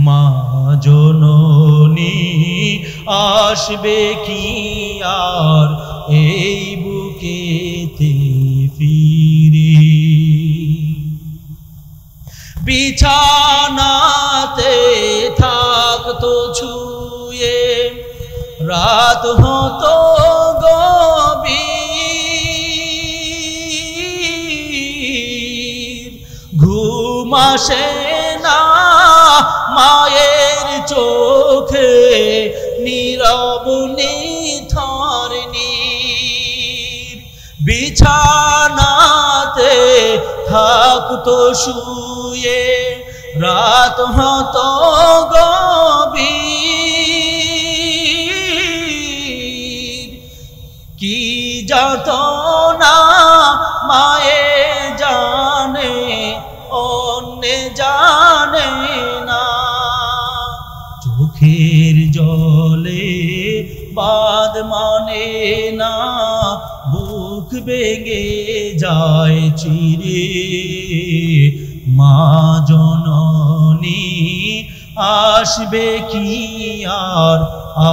মা জননী আসবে কি আর এই বুকেতে ফিরে, বিছানাতে থাকতো ছুঁয়ে রাত হতো গভীর, ঘুম আসে না মায়ের চোখে নীরব নিথর নীর, বিছানাতে থাকতো শুয়ে রাত হতো গভীর, কি যাতনা মায়ে জানে অন্যে জানে না, চোখের জলে বাদ মানে না, বুক বেগে যায় চিরে, মা জননী আসবে কি আর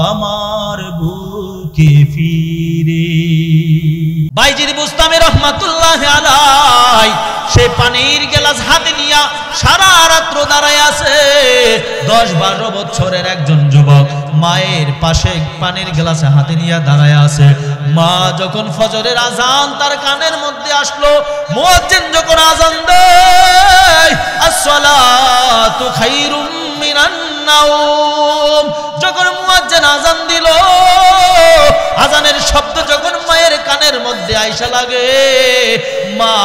আমার বুকে ফিরে। বাইজিদ বুস্তামি রহমাতুল্লাহ আলাইহি সে পানির গ্লাস হাতে নিয়া সারা রাত্র দাঁড়ায় আছে। 10-12 বছরের একজন যুবক মায়ের পাশে পানির গ্লাসে হাতে নিয়ে দাঁড়ায় আছে। মা যখন ফজরের আজান তার কানের মধ্যে আসলো, মুয়াজ্জিন যখন আজান দেয় আসসালাতু খায়রুম মিনান নাওম, যখন মুয়াজ্জিন আজান দিল, আজানের শব্দ যখন মায়ের কানের মধ্যে আইসা লাগে, মা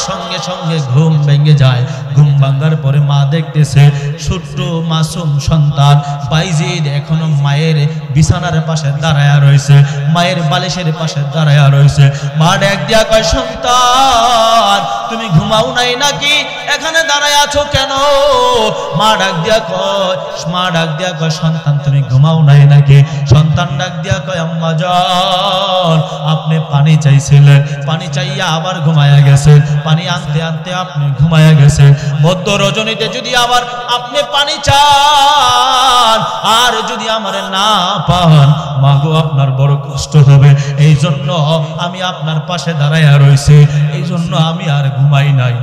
সঙ্গে সঙ্গে ঘুম ভেঙে যায়। ঘুম ভাঙার পরে মা দেখতেছে ছোট্ট মাসুম সন্তান বাইজিদ এখনো মায়ের বিছানার পাশে দাঁড়ায়া রয়েছে, মায়ের বালিশের পাশে দাঁড়ায়া রয়েছে। মা ডাক দিয়া কয়, সন্তান তুমি ঘুমাও নাই নাকি, এখানে দাঁড়ায় আছো কেন? মা ডাক দিয়া কয় সন্তান তুমি ঘুমাও নাই নাকি? সন্তান ডাক দিয়া কয়, আম্মা জান আপনি পানি চাইছিলেন, পানি চাইয়া আবার ঘুমায়া গেছে, পানি আনতে আনতে আপনি ঘুমায়া গেছে, মধ্য রজনীতে যদি আবার আপনি পানি চান আর যদি আমার না পান মাগো আপনার বড় কষ্ট হবে, এই জন্য আমি আপনার পাশে দাঁড়াইয়া রয়েছি, এই জন্য আমি আর ঘুমাই নাই।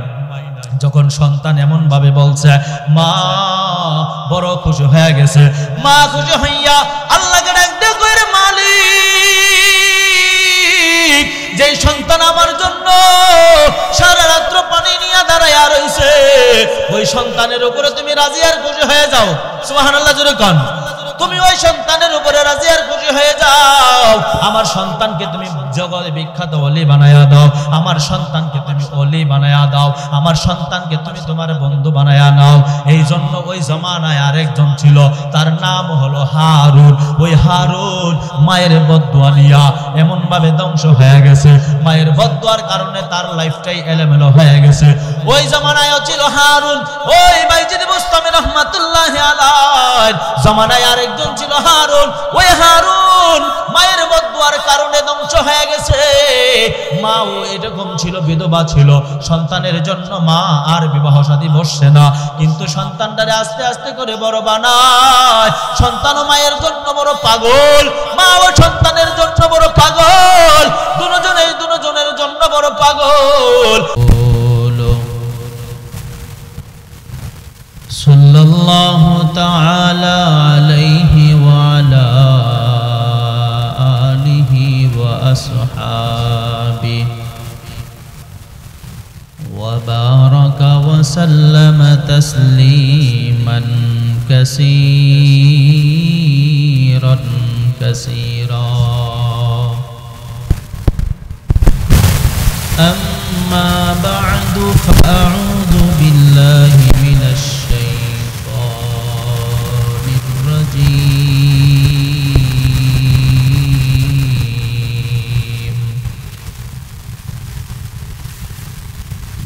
যখন সন্তান এমন ভাবে বলছে, মা বড় খুশি হয়ে গেছে। মা খুশি হইয়া আল্লাহকে ডাক দিয়ে কইরে, মালিক যে সন্তান আমার জন্য সারা রাত্র পানি নিয়ে দাঁড়াইয়া রইছে, ওই সন্তানের উপরে তুমি রাজি আর খুশি হয়ে যাও। সুবহানাল্লাহ জোরে কোন। তুমি ওই সন্তানের উপরে রাজি আর খুশি হয়ে যাও। আমার সন্তানকে তুমি জগতে বিখ্যাত ওলি বানায়া দাও, আমার সন্তানকে তুমি ওলি বানায়া দাও, আমার সন্তানকে তুমি তোমার বন্ধু বানায়া নাও। এই জন্য ওই জমানায় আরেকজন ছিল, তার নাম হলো হারুন। ওই হারুন মায়ের বদদুয়া নিয়া এমন ভাবে ধ্বংস হয়ে গেছে, মায়ের বদদুয়ার কারণে তার লাইফটাই এলোমেলো হয়ে গেছে। ওই জমানায়ও ছিল হারুন। ওই বাইজিদ বুস্তামি রহমাতুল্লাহ আলাইহি জমানায় আরেকজন ছিল হারুন। ওই হারুন মায়ের বদদুয়ার কারণে ধ্বংস হয়ে গেছে। মাও এরকম ছিল, বিধবা ছিল, সন্তানের জন্য মা আর বিবাহ শাদী বসছে না, কিন্তু সন্তানটারে আস্তে আস্তে করে বড় বানায়। সন্তানও মায়ের জন্য বড় পাগল, মাও সন্তানের জন্য বড় পাগল, দুজনের জন্য বড় পাগল। সাল্লাল্লাহু তাআলা আলাইহি ওয়া আলা আলিহি ওয়া আসহাবিহি ওয়া বারাকা ওয়া সাল্লামা তাসলিমান কাসীরান কাসীরা। أما بعد فأعوذ بالله من الشيطان الرجيم.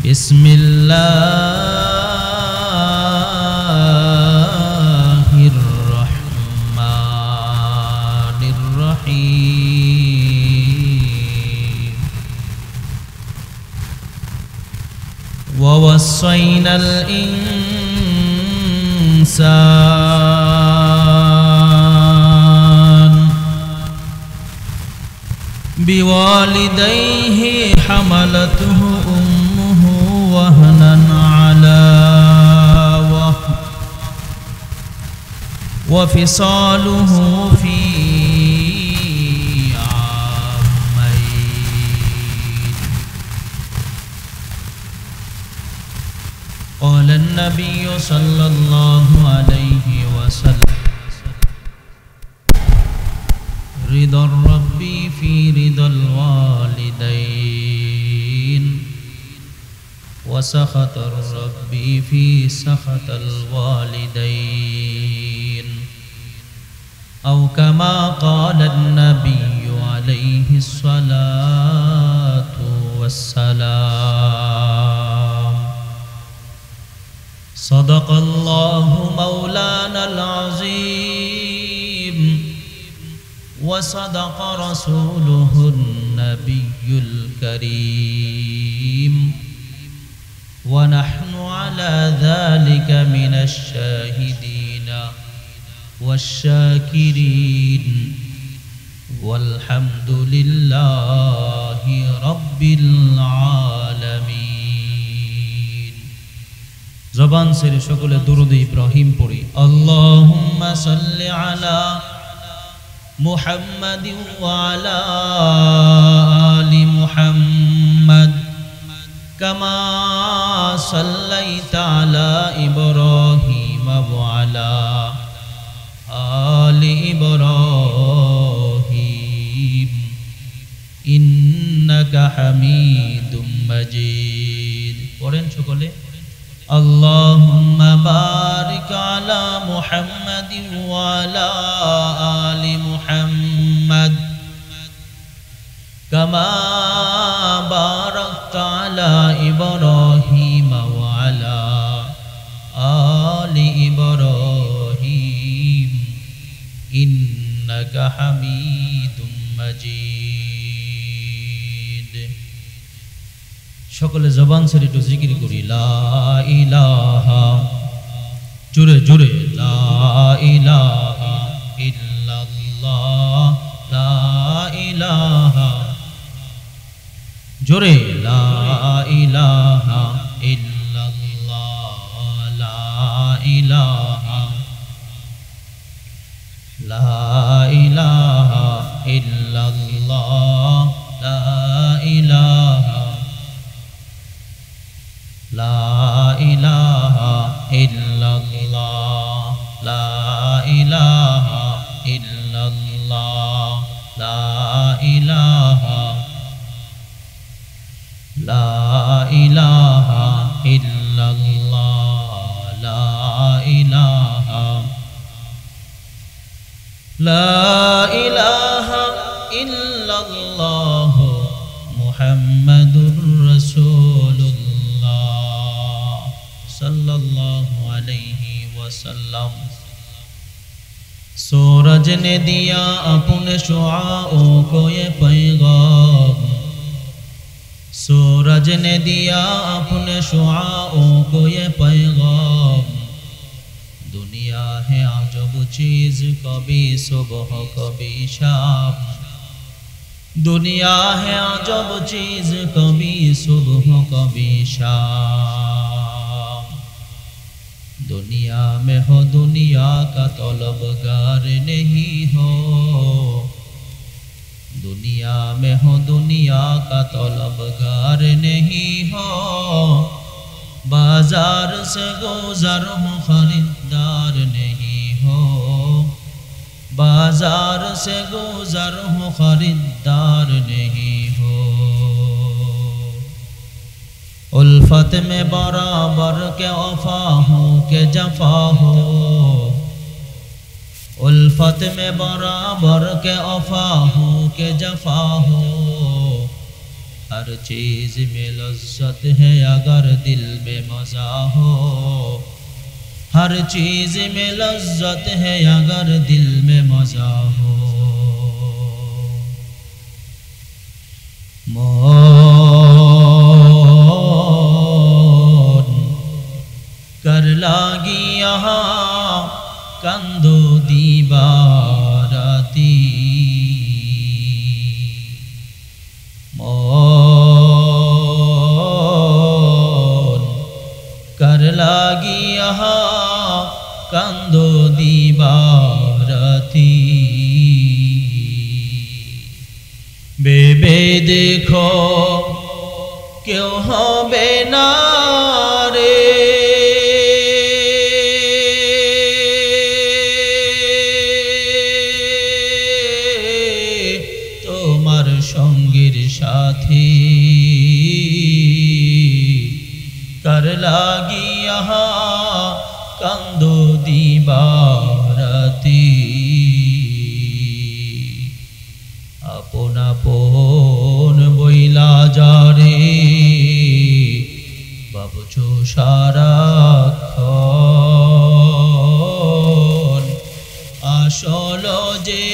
بسم الله الرحمن الرحيم. ووصينا الإنسان بوالديه حملته أمه وهنا على وهن وفصاله في عامين. قال النبي صلى الله عليه وسلم رضا الرب في رضا الوالدين وسخط الرب في سخط الوالدين أو كما قال النبي عليه الصلاة والسلام. صدق الله مولانا العظيم وصدق رسوله النبي الكريم ونحن على ذلك من الشاهدين والشاكرين والحمد لله رب العالمين. زبان سے شکل درود ابراہیم پڑھی. اللہم صلی علی محمد وعلى آل محمد كما صليت على إبراهيم وعلى آل إبراهيم إنك حميد مجيد. قرآن شكله اللهم بارك على محمد وعلى آل محمد كما باركت على إبراهيم وعلى آل إبراهيم إنك حميد مجيد. সকলে জবান ছেড়ে একটু জিকির করি লা ইলাহা, জোরে জোরে লা ইলাহা ইল্লাল্লাহ, লা ইলাহা, জোরে লা ইলাহা ইল্লাল্লাহ, লা ইলাহা, লা ইলাহা ইল্লাল্লাহ, লা ইলাহা, লা ইলাহা ইল্লাল্লাহ, লা ইলাহা ইল্লাল্লাহ, লা ইলাহা, লা ইলাহা ইল্লাল্লাহ, লা ইলাহা, লা ইলাহা ইল্লাল্লাহ মুহাম্মাদুর রাসূলুল্লাহ सल्लल्लाहु अलैहि वसल्लम. सूरज ने दिया अपने शुआओं को ये पैगाम, सूरज ने दिया अपने शुआओं को ये पैगाम. दुनिया है अजब चीज, कभी सुबह कभी शाम. दुनिया है अजब चीज, कभी सुबह कभी शाम. दुनिया में हो दुनिया का तलबगार नहीं हो, दुनिया में हो दुनिया का तलबगार नहीं हो. बाजार से गुजर हो खरीदार नहीं हो, बाजार से गुजर हो खरीदार नहीं हो. उल्फत में बराबर के वफा हो के जफा हो, उल्फत में बराबर के वफा हो के जफा हो. हर चीज में लज्जत है अगर दिल में मज़ा हो, हर चीज में लज्जत है अगर दिल में मज़ा हो. कर लागी यहाँ कंदो दीवाराती, কান্দো দিবারাতি। ভেবে দেখো কেউ হবে না রে তোমার সঙ্গীর সাথী, কার লাগিয়া কান্দো দিবারাতি। আপন আপন বইলা যারে ভাবছো সারাক্ষণ, আসল যে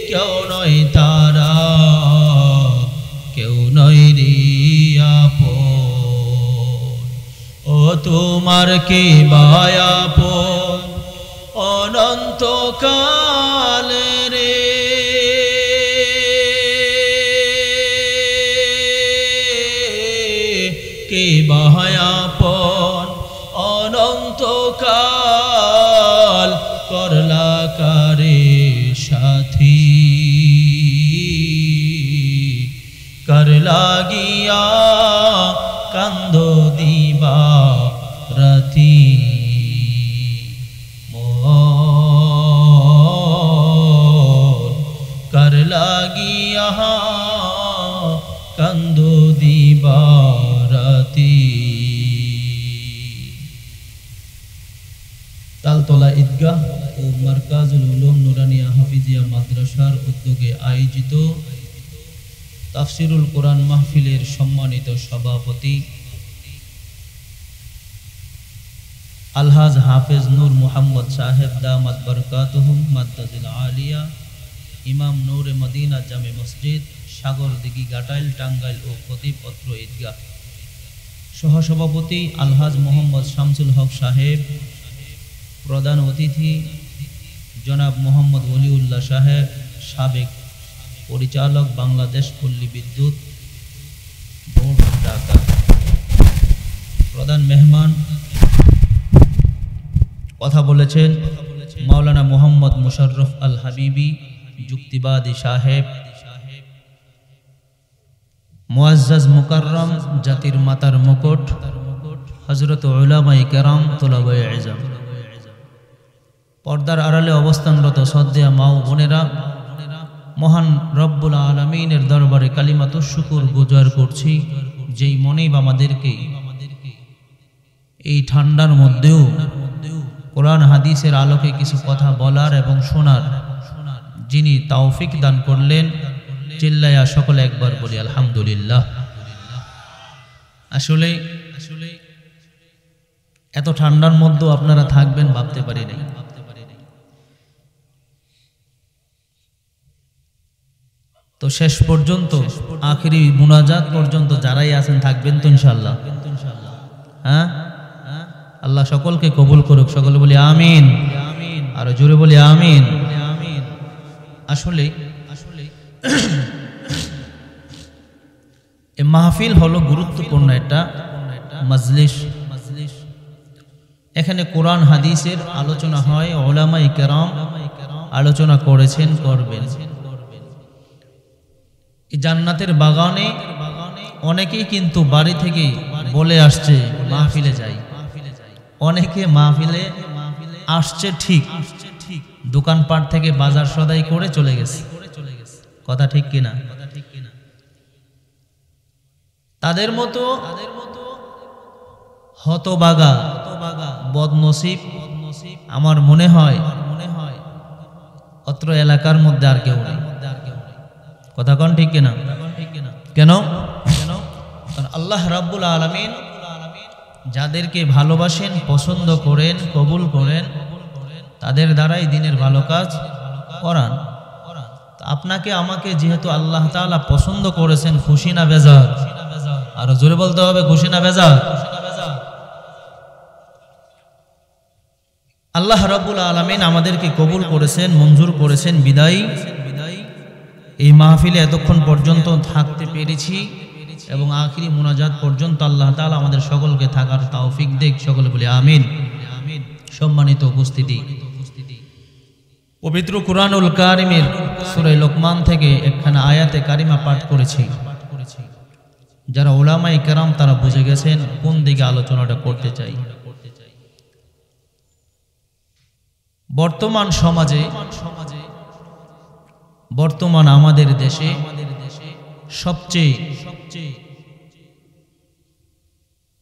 কেউ নয় তারা, কেউ নয় রে আপন। ও তোমার কে বায়াপন অনন্তকাল রে, কে বায়াপন অনন্তকাল, করলা কারে সাথী, কার লাগিয়া কান্দো দিবারাতি। মন কার লাগিয়া কান্দো দিবারাতি। তালতলা ঈদগাহ ও মারকাজুল উলুম নুরানিয়া হাফিজিয়া মাদ্রাসার উদ্যোগে আয়োজিত তাফসিরুল কোরআন মাহফিলের সম্মানিত সভাপতি আলহাজ হাফেজ নূর মুহাম্মদ সাহেব দামাত বরকাতুহুম মাদ্দাজিল আলিয়া, ইমাম নূরে মদিনা জামে মসজিদ, সাগরদিঘি, গাটাইল, টাঙ্গাইল ও খতিব অত্র ঈদগাহ, সহসভাপতি আলহাজ মোহাম্মদ শামসুল হক সাহেব, প্রধান অতিথি জনাব মোহাম্মদ ওলিউল্লাহ সাহেব, সাবেক পরিচালক বাংলাদেশ পল্লী বিদ্যুৎ বোর্ড ঢাকা। প্রধান মেহমান কথা বলেছেন মাওলানা মোহাম্মদ মুশাররফ আল হাবিবি যুক্তিবাদী সাহেব, মুআজ্জাজ মুকাররম জাতির মাতার মুকুট হযরত উলামায়ে কেরাম তুলাবায়ে ইলম, পর্দার আড়ালে অবস্থানরত শ্রদ্ধেয় মা ও বোনেরা, মহান রব্বুল আলামিনের দরবারে কালিমাতুশ শুকর গুজার করছি, যেই মনিব আমাদেরকে এই ঠান্ডার মধ্যেও কোরআন হাদিসের আলোকে কিছু কথা বলার এবং শোনার যিনি তৌফিক দান করলেন, চিল্লায়া সকলে একবার বলি আলহামদুলিল্লাহ। আসলে এত ঠান্ডার মধ্যেও আপনারা থাকবেন ভাবতে পারি নাই। তো শেষ পর্যন্ত আখিরি মুনাজাত পর্যন্ত যারাই আছেন থাকবেন তো ইনশাআল্লাহ। হ্যাঁ, আল্লাহ সকলকে কবুল করুক, সকলে বলি আমিন, আর জোরে বলি আমিন। আসলে এই মাহফিল হলো গুরুত্বপূর্ণ একটা মজলিস। এখানে কোরআন হাদিসের আলোচনা হয়, উলামায়ে কেরাম আলোচনা করেছেন, করবেন। এই জান্নাতের বাগানে অনেকেই কিন্তু বাড়ি থেকে বলে আসছে মাহফিলে যাই, অনেকে মাহফিলে আসছে ঠিক, দোকানপাট থেকে বাজার সদাই করে চলে গেছে, কথা ঠিক কিনা? তাদের মতো হতবাগা বদনসিব আমার মনে হয় অত্র এলাকার মধ্যে আর কেউ নেই, কথা কোন ঠিক কিনা? কেন? কারণ আল্লাহ রাব্বুল আলামিন যাদেরকে ভালোবাসেন, পছন্দ করেন, কবুল করেন, তাদের দ্বারাই দিনের ভালো কাজ করান। আপনাকে আমাকে যেহেতু আল্লাহ তাআলা পছন্দ করেছেন, খুশি না বেজার? আর জোরে বলতে হবে, খুশি না বেজার? আল্লাহ রাব্বুল আলামিন আমাদেরকে কবুল করেছেন, মঞ্জুর করেছেন, বিদায় এই মাহফিলে এতক্ষণ পর্যন্ত থাকতে পেরেছি এবং আখিরি মুনাজাত পর্যন্ত আল্লাহ তাআলা আমাদের সকলকে থাকার তৌফিক দেখ, সকলে বলি আমিন। সম্মানিত উপস্থিতি, পবিত্র কুরআনুল কারীমের সূরা লোকমান থেকে একখানা আয়াতে কারিমা পাঠ করেছি। যারা উলামায়ে কেরাম তারা বুঝে গেছেন কোন দিকে আলোচনাটা করতে চাই। বর্তমান সমাজে, বর্তমান আমাদের দেশে সবচেয়ে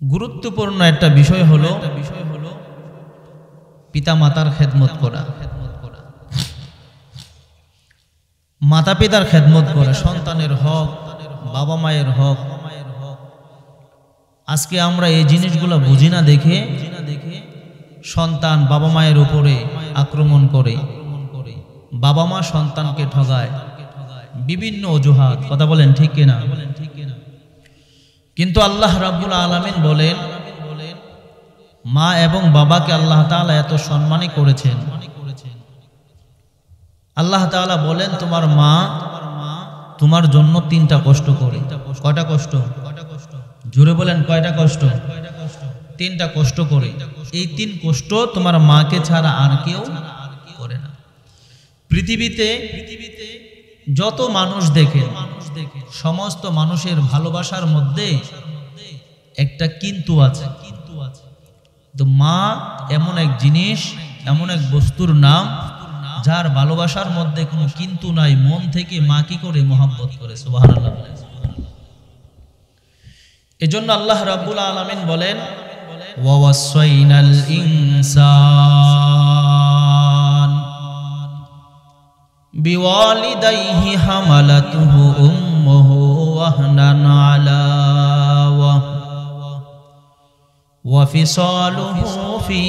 গুরুত্বপূর্ণ একটা বিষয় হলো পিতা মাতার খেদমত করা, মাতা পিতার খেদমত করা, সন্তানের হক, বাবা মায়ের হক। আজকে আমরা এই জিনিসগুলো বুঝি না দেখে সন্তান বাবা মায়ের উপরে আক্রমণ করে, বাবা মা সন্তানকে ঠগায়, বিভিন্ন অজুহাত। কথা বলেন ঠিক কিনা? কিন্তু আল্লাহ রাব্বুল আলামিন বলেন, মা এবং বাবাকে আল্লাহ তাআলা এত সম্মানী করেছেন। আল্লাহ তাআলা বলেন, তোমার মা তোমার জন্য 3টা কষ্ট করে। কয়টা কষ্ট? জোরে বলেন, কয়টা কষ্ট? 3টা কষ্ট করে। এই 3 কষ্ট তোমার মাকে ছাড়া আর কেউ করে না। পৃথিবীতে যত মানুষ দেখেন, সমস্ত মানুষের ভালোবাসার মধ্যে একটা কিন্তু আছে। তো মা এমন এক জিনিস, এমন এক বস্তুর নাম যার ভালোবাসার মধ্যে কোনো কিন্তু নাই। মন থেকে মা কি করে মহব্বত করে। সুবহানাল্লাহ। এজন্য আল্লাহ রাব্বুল আলামিন বলেন, ওয়া ওয়াসাইনাল ইনসান বিওয়ালিদাইহি হামালাতুহু উম্মুহু ওয়াহনান আলা ওয়া ফিসালুহু ফি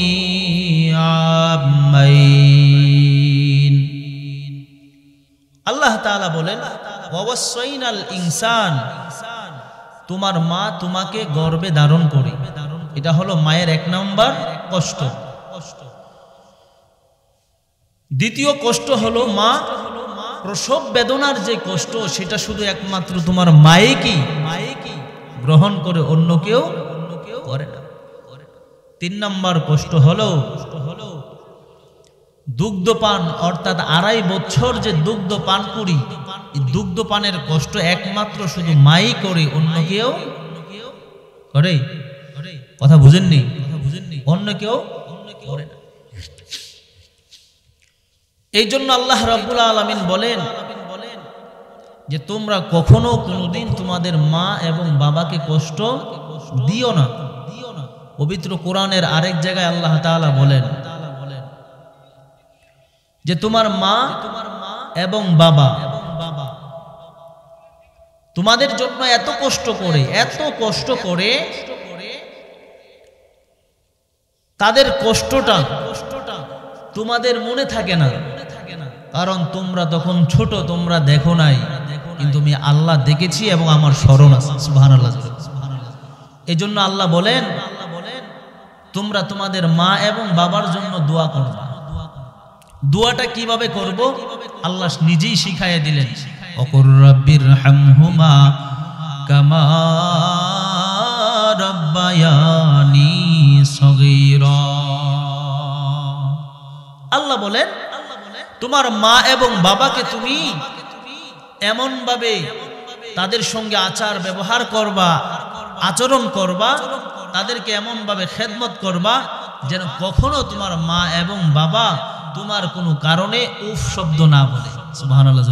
আমাইন। আল্লাহ তাআলা বলেন, ওয়া ওয়াসাইনাল ইনসান, তোমার মা তোমাকে গর্ভে ধারণ করে। এটা হলো মায়ের 1 নম্বর কষ্ট। দ্বিতীয় কষ্ট হলো মা প্রসব বেদনার যে কষ্ট, সেটা শুধু একমাত্র তোমার মায়ে কি গ্রহণ করে, অন্য কেউ করে না। 3 নম্বর কষ্ট হলো দুগ্ধপান, অর্থাৎ 2.5 বছর যে দুগ্ধ পান করি, এই দুগ্ধ পানের কষ্ট একমাত্র শুধু মাই করে, অন্য কেউ করে। কথা বুঝেননি? অন্য কেউ করে না। এই জন্য আল্লাহ রাব্বুল আলামিন বলেন যে তোমরা কখনো কোনোদিন তোমাদের মা এবং বাবাকে কষ্ট দিও না। পবিত্র কোরআনের আরেক জায়গায় আল্লাহ তাআলা বলেন যে তোমার মা এবং বাবা তোমাদের জন্য এত কষ্ট করে তাদের কষ্টটা তোমাদের মনে থাকে না, কারণ তোমরা তখন ছোট, তোমরা দেখো নাই, কিন্তু আমি আল্লাহ দেখেছি এবং আমার স্মরণ আছে। সুবহানাল্লাহ। এই জন্য আল্লাহ বলেন তোমরা তোমাদের মা এবং বাবার জন্য দোয়া করবা। দোয়াটা কিভাবে করব আল্লাহ নিজেই শিখাইয়া দিলেন, ওকুর রাব্বিরহামহুমা কামা রাব্বায়ানি সগীরা। আল্লাহ বলেন তোমার মা এবং বাবাকে তুমি এমন ভাবে তাদের সঙ্গে আচার ব্যবহার করবা, আচরণ করবা, তাদেরকে এমন ভাবে খেদমত করবা যেন কখনো তোমার মা এবং বাবা তোমার কোনো কারণে উফ শব্দ না বলে। সুবহানাল্লাহ।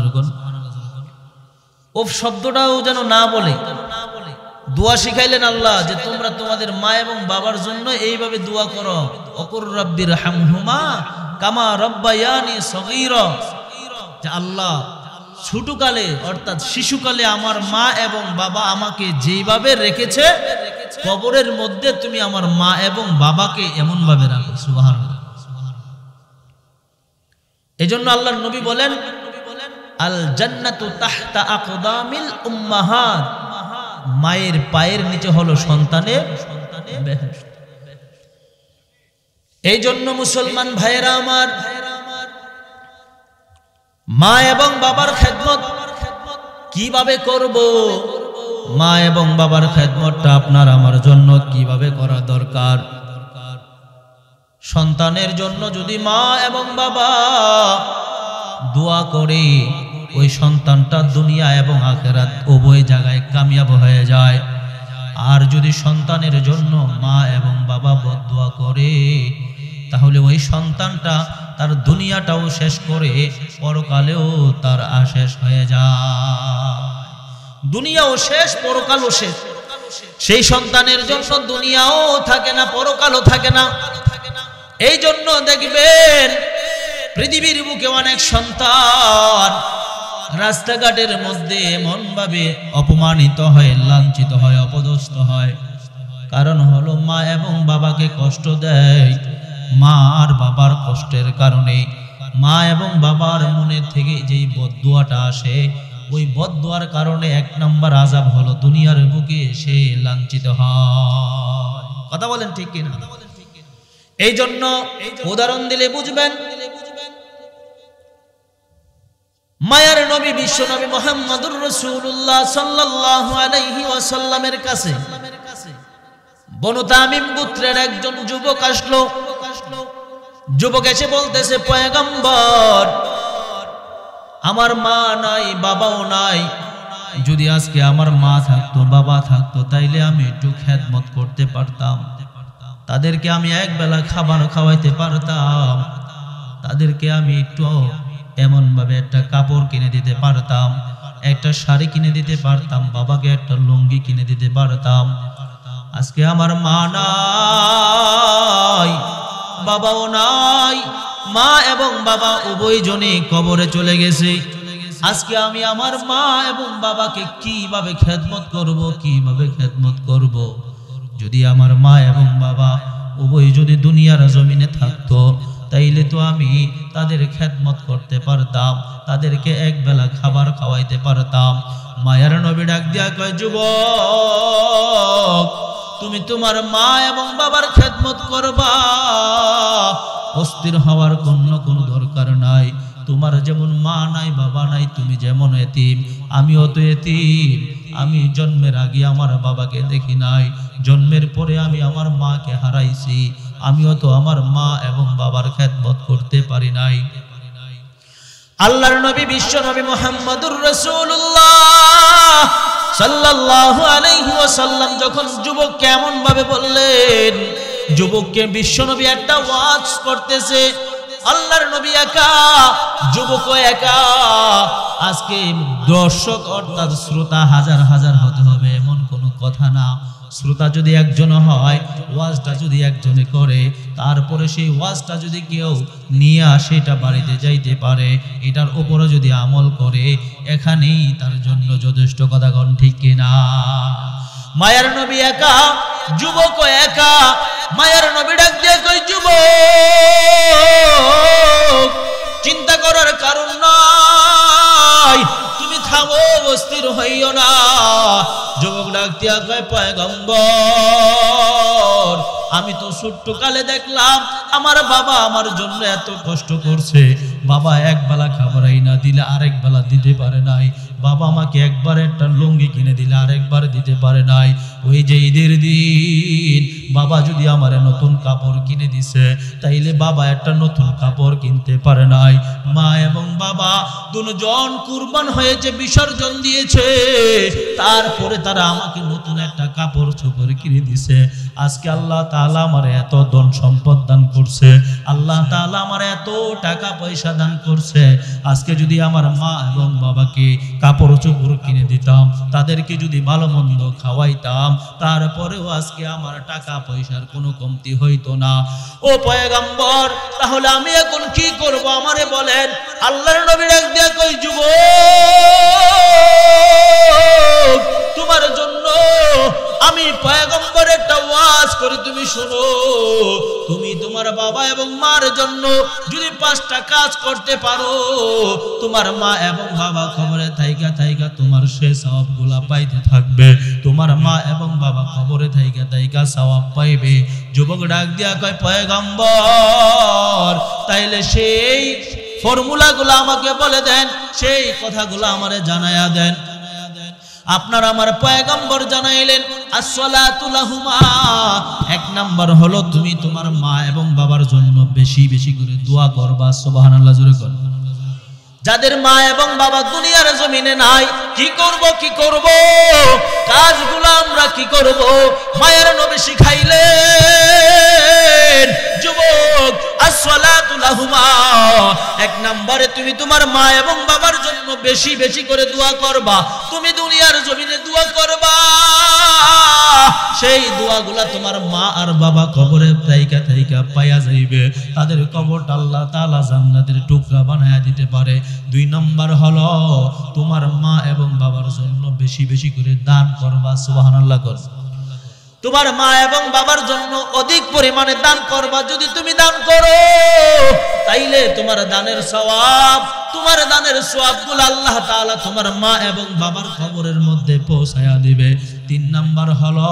উফ শব্দটাও যেন না বলে। দোয়া শিখাইলেন আল্লাহ যে তোমরা তোমাদের মা এবং বাবার জন্য এইভাবে দোয়া করো, ওকুর রাব্বিরহামহুমা কামা রাব্বায়ানি সগীরা। যে আল্লাহ ছোটকালে অর্থাৎ শিশুকালে আমার মা এবং বাবা আমাকে যেইভাবে রেখেছে, কবরের মধ্যে তুমি আমার মা এবং বাবাকে এমন ভাবে রাখো। সুবহানাল্লাহ। এজন্য আল্লাহর নবী বলেন, আল জান্নাতু তাহতা আকদামিল উম্মাহাত, মায়ের পায়ের নিচে হলো সন্তানের বেহেশত। এই জন্য মুসলমান ভাইয়েরা আমার, মা এবং বাবার খেদমত কিভাবে করব, মা এবং বাবার খেদমতটা আপনার আমার জন্য কিভাবে করা দরকার, সন্তানের জন্য যদি মা এবং বাবা দোয়া করে ওই সন্তানটা দুনিয়া এবং আখিরাত উভয় জায়গায় কামিয়াব হয়ে যায়। আর যদি সন্তানের জন্য মা এবং বাবা বদদুয়া করে তাহলে ওই সন্তানটা তার দুনিয়াটাও শেষ করে পরকালেও তার আশেষ হয়ে যায়। দুনিয়াও শেষ, পরকালও শেষ। সেই সন্তানের জন্য দুনিয়াও থাকে না, পরকালও থাকে না। এই জন্য দেখবেন পৃথিবীর বুকে অনেক সন্তান রাস্তাঘাটের মধ্যে এমন ভাবে অপমানিত হয়, লাঞ্ছিত হয়, অপদস্থ হয়। কারণ হলো মা এবং বাবাকে কষ্ট দেয়। মা আর বাবার কষ্টের কারণে, মা এবং বাবার মনে থেকে যেই বদদুয়াটা আসে, ওই বদদুয়ার কারণে এক নম্বর আযাব হলো দুনিয়ার বুকে সে লাঞ্ছিত হয়। কথা বলেন ঠিক কিনা? এই জন্য উদাহরণ দিলে বুঝবেন। মায়ার নবী বিশ্ব নবী মুহাম্মদুর রাসূলুল্লাহ সাল্লাল্লাহু আলাইহি ওয়াসাল্লামের কাছে বনু তামিম গোত্রের একজন যুবক আসলো। যুবক এসে বলতেছে, পয়গম্বর, আমার মা নাই, বাবাও নাই। যদি আজকে আমার মা থাকতো, বাবা থাকতো, তাইলে আমি একটু খেদমত করতে পারতাম। তাদেরকে আমি এক বেলা খাবার খাওয়াইতে পারতাম। তাদেরকে আমি একটু এমন ভাবে একটা কাপড় কিনে দিতে পারতাম, একটা শাড়ি কিনে দিতে পারতাম, বাবাকে একটা লুঙ্গি কিনে দিতে পারতাম। আজকে আমার মা নাই, বাবাও নাই। মা এবং বাবা উভয়জনে কবরে চলে গেছে। আজকে আমি আমার মা এবং বাবাকে কিভাবে খেদমত করব, কিভাবে খেদমত করব? যদি আমার মা এবং বাবা উভয় যদি দুনিয়ার জমিনে থাকতো, তাইলে তো আমি তাদের খেদমত করতে পারতাম, তাদেরকে এক বেলা খাবার খাওয়াইতে পারতাম। মায়ের নবী ডাক দিয়া কয়, যুবক, তুমি তোমার মা এবং বাবার খেদমত করবা, অস্থির হওয়ার কোনো দরকার নাই। তোমার যেমন মা নাই, বাবা নাই, তুমি যেমন এতিম, আমিও তো এতিম। আমি জন্মের আগে আমার বাবাকে দেখি নাই, জন্মের পরে আমি আমার মাকে হারাইছি। আমিও তো আমার মা এবং বাবার খেদমত করতে পারি নাই। আল্লাহর নবী বিশ্ব নবী মুহাম্মদুর রাসূলুল্লাহ সাল্লাল্লাহু আলাইহি ওয়াসাল্লাম যখন যুবক কেমন ভাবে বললেন, যুবককে বিশ্ব নবী একটা ওয়াজ করতেছে। আল্লাহর নবী একা, যুবকও একা। আজকে দর্শক অর্থাৎ শ্রোতা হাজার হাজার হতে হবে এমন কোনো কথা না। শ্রোতা যদি একজন হয়, ওয়াজটা যদি একজনে করে, তারপরে সেই ওয়াজটা যদি কেউ নিয়ে আসে, এটা বাড়িতে যাইতে পারে, এটার উপরে যদি আমল করে, এখানেই তার জন্য যথেষ্ট। কথা কোন ঠিক কিনা? মায়ার নবী একা, যুবকও একা। মায়ার নবী ডাক দিয়ে কই, যুবক, চিন্তা করার কারণ নাই, তুমি থামো, অস্থির হইও না। যুবক ডাক দিয়া কয়, পয়গম্বর, আমি তো ছোট্ট কালে দেখলাম আমার বাবা আমার জন্য এত কষ্ট করছে। বাবা এক বেলা খাবার না দিলে আরেক বেলা দিতে পারে নাই। বাবা আমাকে একবার একটা লুঙ্গি কিনে দিলে আরেকবার দিতে পারে নাই। ওই যে ঈদের দিন বাবা যদি আমার নতুন কাপড় কিনে দিছে, তাইলে বাবা একটা নতুন কাপড় কিনতে পারে নাই। মা এবং বাবা দুজন কুরবান হয়েছে, বিসর্জন দিয়েছে, তারপরে তারা আমাকে নতুন একটা কাপড় চোপড় কিনে দিছে। আজকে আল্লাহ তাআলা আমার এত ধন সম্পদ দান করছে, আল্লাহ তাআলা আমার এত টাকা পয়সা দান করছে। আজকে যদি আমার মা এবং বাবাকে কাপড় চোপড় কিনে দিতাম, তাদেরকে যদি ভালো মন্দ খাওয়াইতাম, তারপরেও আজকে আমার টাকা পয়সার কোনো কমতি হইতো না। ও পয়গম্বর, তাহলে আমি এখন কি করব আমারে বলেন। আল্লাহর নবী ডাক দিয়া কই, যুবক, তোমার জন্য আমি পয়গম্বর একটা ওয়াজ করি, তুমি শোনো। তুমি তোমার বাবা এবং মার জন্য যদি 5টা কাজ করতে পারো, তোমার মা এবং বাবা খবরে থাইকা থাইকা তোমার সে সওয়াবগুলা পাইতে থাকবে। তোমার মা এবং বাবা খবরে থাইকা থাইকা সওয়াব পাইবে। যুবক ডাক দিয়া কয়, পয়গম্বর, তাইলে সেই ফর্মুলাগুলো আমাকে বলে দেন, সেই কথাগুলো আমারে জানায়া দেন। আপনার আমার পয়গম্বর জানাইলেন আসসালাতু লাহুমা, এক নাম্বার হলো তুমি তোমার মা এবং বাবার জন্য বেশি বেশি করে দোয়া করবা। সুবহানাল্লাহ, জোরে করো। যাদের মা এবং বাবা দুনিয়ার জমিনে নাই, কি করব কাজগুলো আমরা কি করব? মায়ের নবী শিখাইলেন যুবক আসসালাতু লাহুমা, এক নম্বরে তুমি তোমার মা এবং বাবার জন্য বেশি বেশি করে দোয়া করবা। তুমি দুনিয়ার জমিনে দোয়া করবা, সেই দোয়াগুলা তোমার মা আর বাবা কবরে থাইকা থাইকা পাইয়া যাইবে, তাদের কবরটা আল্লাহ তাআলা জান্নাতের টুকরা বানায়া দিতে পারে। দুই নম্বর হলো তোমার মা এবং বাবার জন্য বেশি বেশি করে দান করবা। সুবহানাল্লাহ কর। তোমার মা এবং বাবার জন্য অধিক পরিমাণে দান করবা। যদি তুমি দান করো তাইলে তোমার দানের সওয়াবগুলো আল্লাহ তাআলা তোমার মা এবং বাবার কবরের মধ্যে পৌঁছায়া দিবে। তিন নাম্বার হলো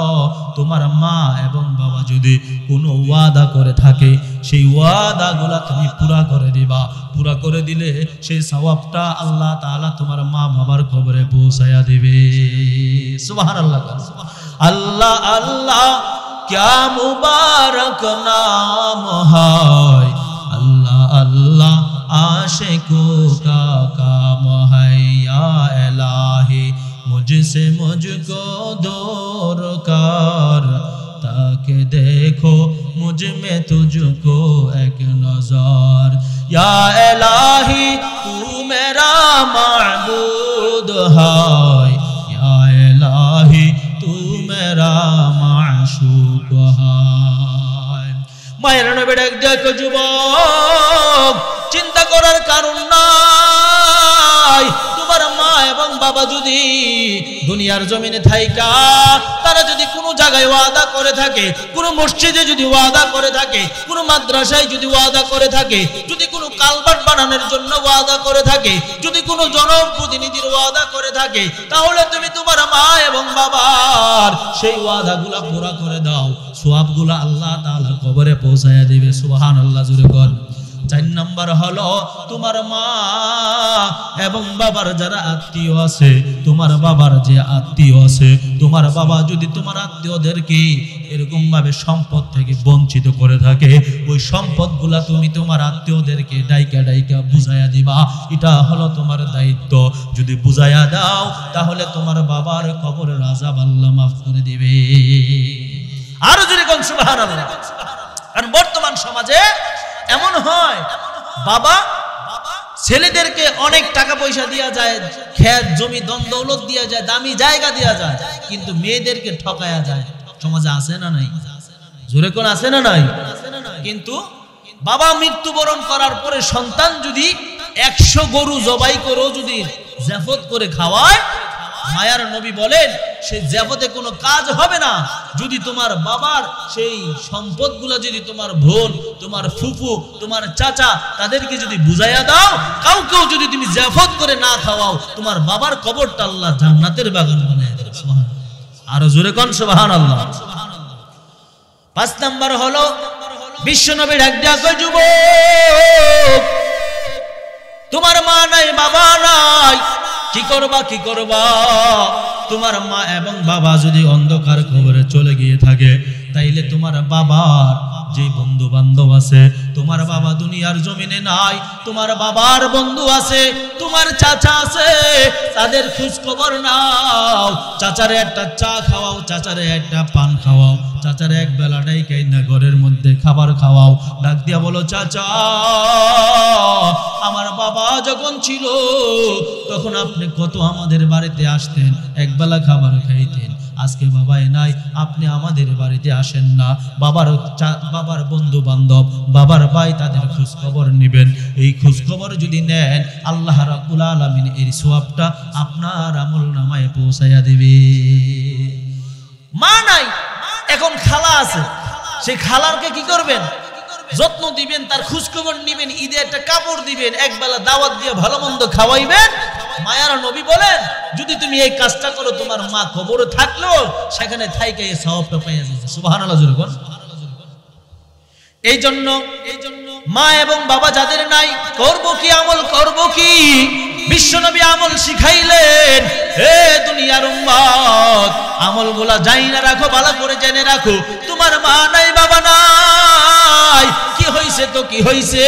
তোমার মা এবং বাবা যদি কোনো ওয়াদা করে থাকে, সেই ওয়াদাগুলো তুমি পুরা করে দিবা। পুরা করে দিলে সেই সওয়াবটা আল্লাহ তাআলা তোমার মা বাবার কবরে পৌঁছায়া দিবে। সুবহানাল্লাহ। अल्लाह अल्लाह क्या मुबारक नाम है, अल्लाह अल्लाह आशिकों का काम है। या इलाही मुझसे मुझको दूर कर, ताकि देखो मुझ में तुझको एक नजर। या इलाही तू मेरा माबूद है, या इलाही तू मेरा माशूक है। माয়ের নবী ডাক দেখো যুবক, চিন্তা করার কারণ নাই। তোমার মা এবং বাবা যদি দুনিয়ার জমিনে থাইকা তারা যদি কোনো জায়গায় ওয়াদা করে থাকে, কোনো মসজিদে যদি ওয়াদা করে থাকে, কোনো মাদ্রাসায় যদি ওয়াদা করে থাকে, যদি কোনো কালভার্ট বানানোর জন্য ওয়াদা করে থাকে, যদি কোনো জনপ্রতিনিধির ওয়াদা করে থাকে, তাহলে তুমি তোমার মা এবং বাবার সেই ওয়াদাগুলা পুরা করে দাও। সওয়াবগুলা আল্লাহ তাআলা কবরে পৌঁছায়া দিবে। সুবহানাল্লাহ, জোরে বল। চার নাম্বার হলো তোমার মা এবং বাবার যারা আত্মীয় আছে, তোমার বাবার যে আত্মীয় আছে, তোমার বাবা যদি তোমার আত্মীয়দেরকে এরকম ভাবে সম্পদ থেকে বঞ্চিত করে থাকে, ওই সম্পদগুলা তুমি তোমার আত্মীয়দেরকে ডাইকা ডাইকা বুঝাইয়া দিবা। এটা হলো তোমার দায়িত্ব। যদি বুঝাইয়া দাও তাহলে তোমার বাবার কবরের আযাব আল্লাহ মাফ করে দিবে। আর যদি কোন সুবহানাল্লাহ। কারণ বর্তমান সমাজে এমন হয়, বাবা ছেলেদেরকে অনেক টাকা পয়সা দেয়া যায়, খেত জমি দন দৌলত দেয়া যায়, দামি জায়গা দেয়া যায়, কিন্তু মেয়েদেরকে ঠকায়া যায়। সমাজে আছে না নাই? জোরে কোন আছে না নাই? কিন্তু বাবা মৃত্যুবরণ করার পরে সন্তান যদি 100 গরু জবাই করেও যদি জাফত করে খাওয়ায়, মায়ার নবী বলেন সেই জাফতে কোনো কাজ হবে না। যদি তোমার বাবার সেই সম্পদগুলো যদি তোমার বোন, তোমার ফুফু, তোমার চাচা তাদেরকে যদি বুঝাইয়া দাও, কাউকেও যদি তুমি জাফত করে না খাওয়াও, তোমার বাবার কবরটা আল্লাহ জান্নাতের বাগান বানায় দেবে। সুবহানাল্লাহ। আর জোরে কোন সুবহানাল্লাহ। 5 নাম্বার হলো বিশ্বনবী ডাক দেয়া কয় যুবক, তোমার মা নাই বাবা নাই, কি করবা? তোমার মা এবং বাবা যদি অন্ধকার কবরে চলে গিয়ে থাকে, তাইলে তোমার বাবার যে বন্ধু বান্ধব আছে, তোমার বাবা দুনিয়ার জমিনে নাই, তোমার বাবার বন্ধু আছে, তোমার চাচা আছে, তাদের খোঁজ খবর নাও। চাচারে একটা চা খাওয়াও, চাচারে একটা পান খাওয়াও, চাচারে এক বেলাটাই কাইনা ঘরের মধ্যে খাবার খাওয়াও। ডাক দিয়া বলো, চাচা আমার বাবা যখন ছিল তখন আপনি কত আমাদের বাড়িতে আসতেন, একবেলা খাবার খাইতেন। আজকে বাবাই নাই, আপনি আমাদের বাড়িতে আসেন না। বাবার বন্ধু বান্ধব, বাবার ভাই, তাদের খোঁজ খবর নেবেন। এই খোঁজ খবর যদি নেন, আল্লাহ রাব্বুল আলামিন এর সওয়াবটা আপনার আমলনামায় পৌঁছায়া দিবে। মা নাই, এখন খালা আছে, সেই খালারকে কি করবেন? যত্ন দিবেন, তার খোঁজ খবর নেবেন, ঈদে একটা কাপড় দিবেন, একবেলা দাওয়াত দিয়ে ভালো মন্দ খাওয়াইবেন। মায়ার নবী বলেন যদি তুমি এই কাজটা করো, তোমার মা কবরে থাকলেও সেখানে থাইকে এই সওয়াবটা পেয়ে যাবে। সুবহানাল্লাহ জোরে বল। এই জন্য মা এবং বাবা যাদের নাই, করব কি, আমল করব কি? বিশ্বনবী আমল শিখাইলেন, হে দুনিয়ার উম্মত, আমলগুলা জাইনা রাখো, ভালো করে জেনে রাখো। তোমার মা নাই, বাবা নাই, কি হইছে তো কি হইছে,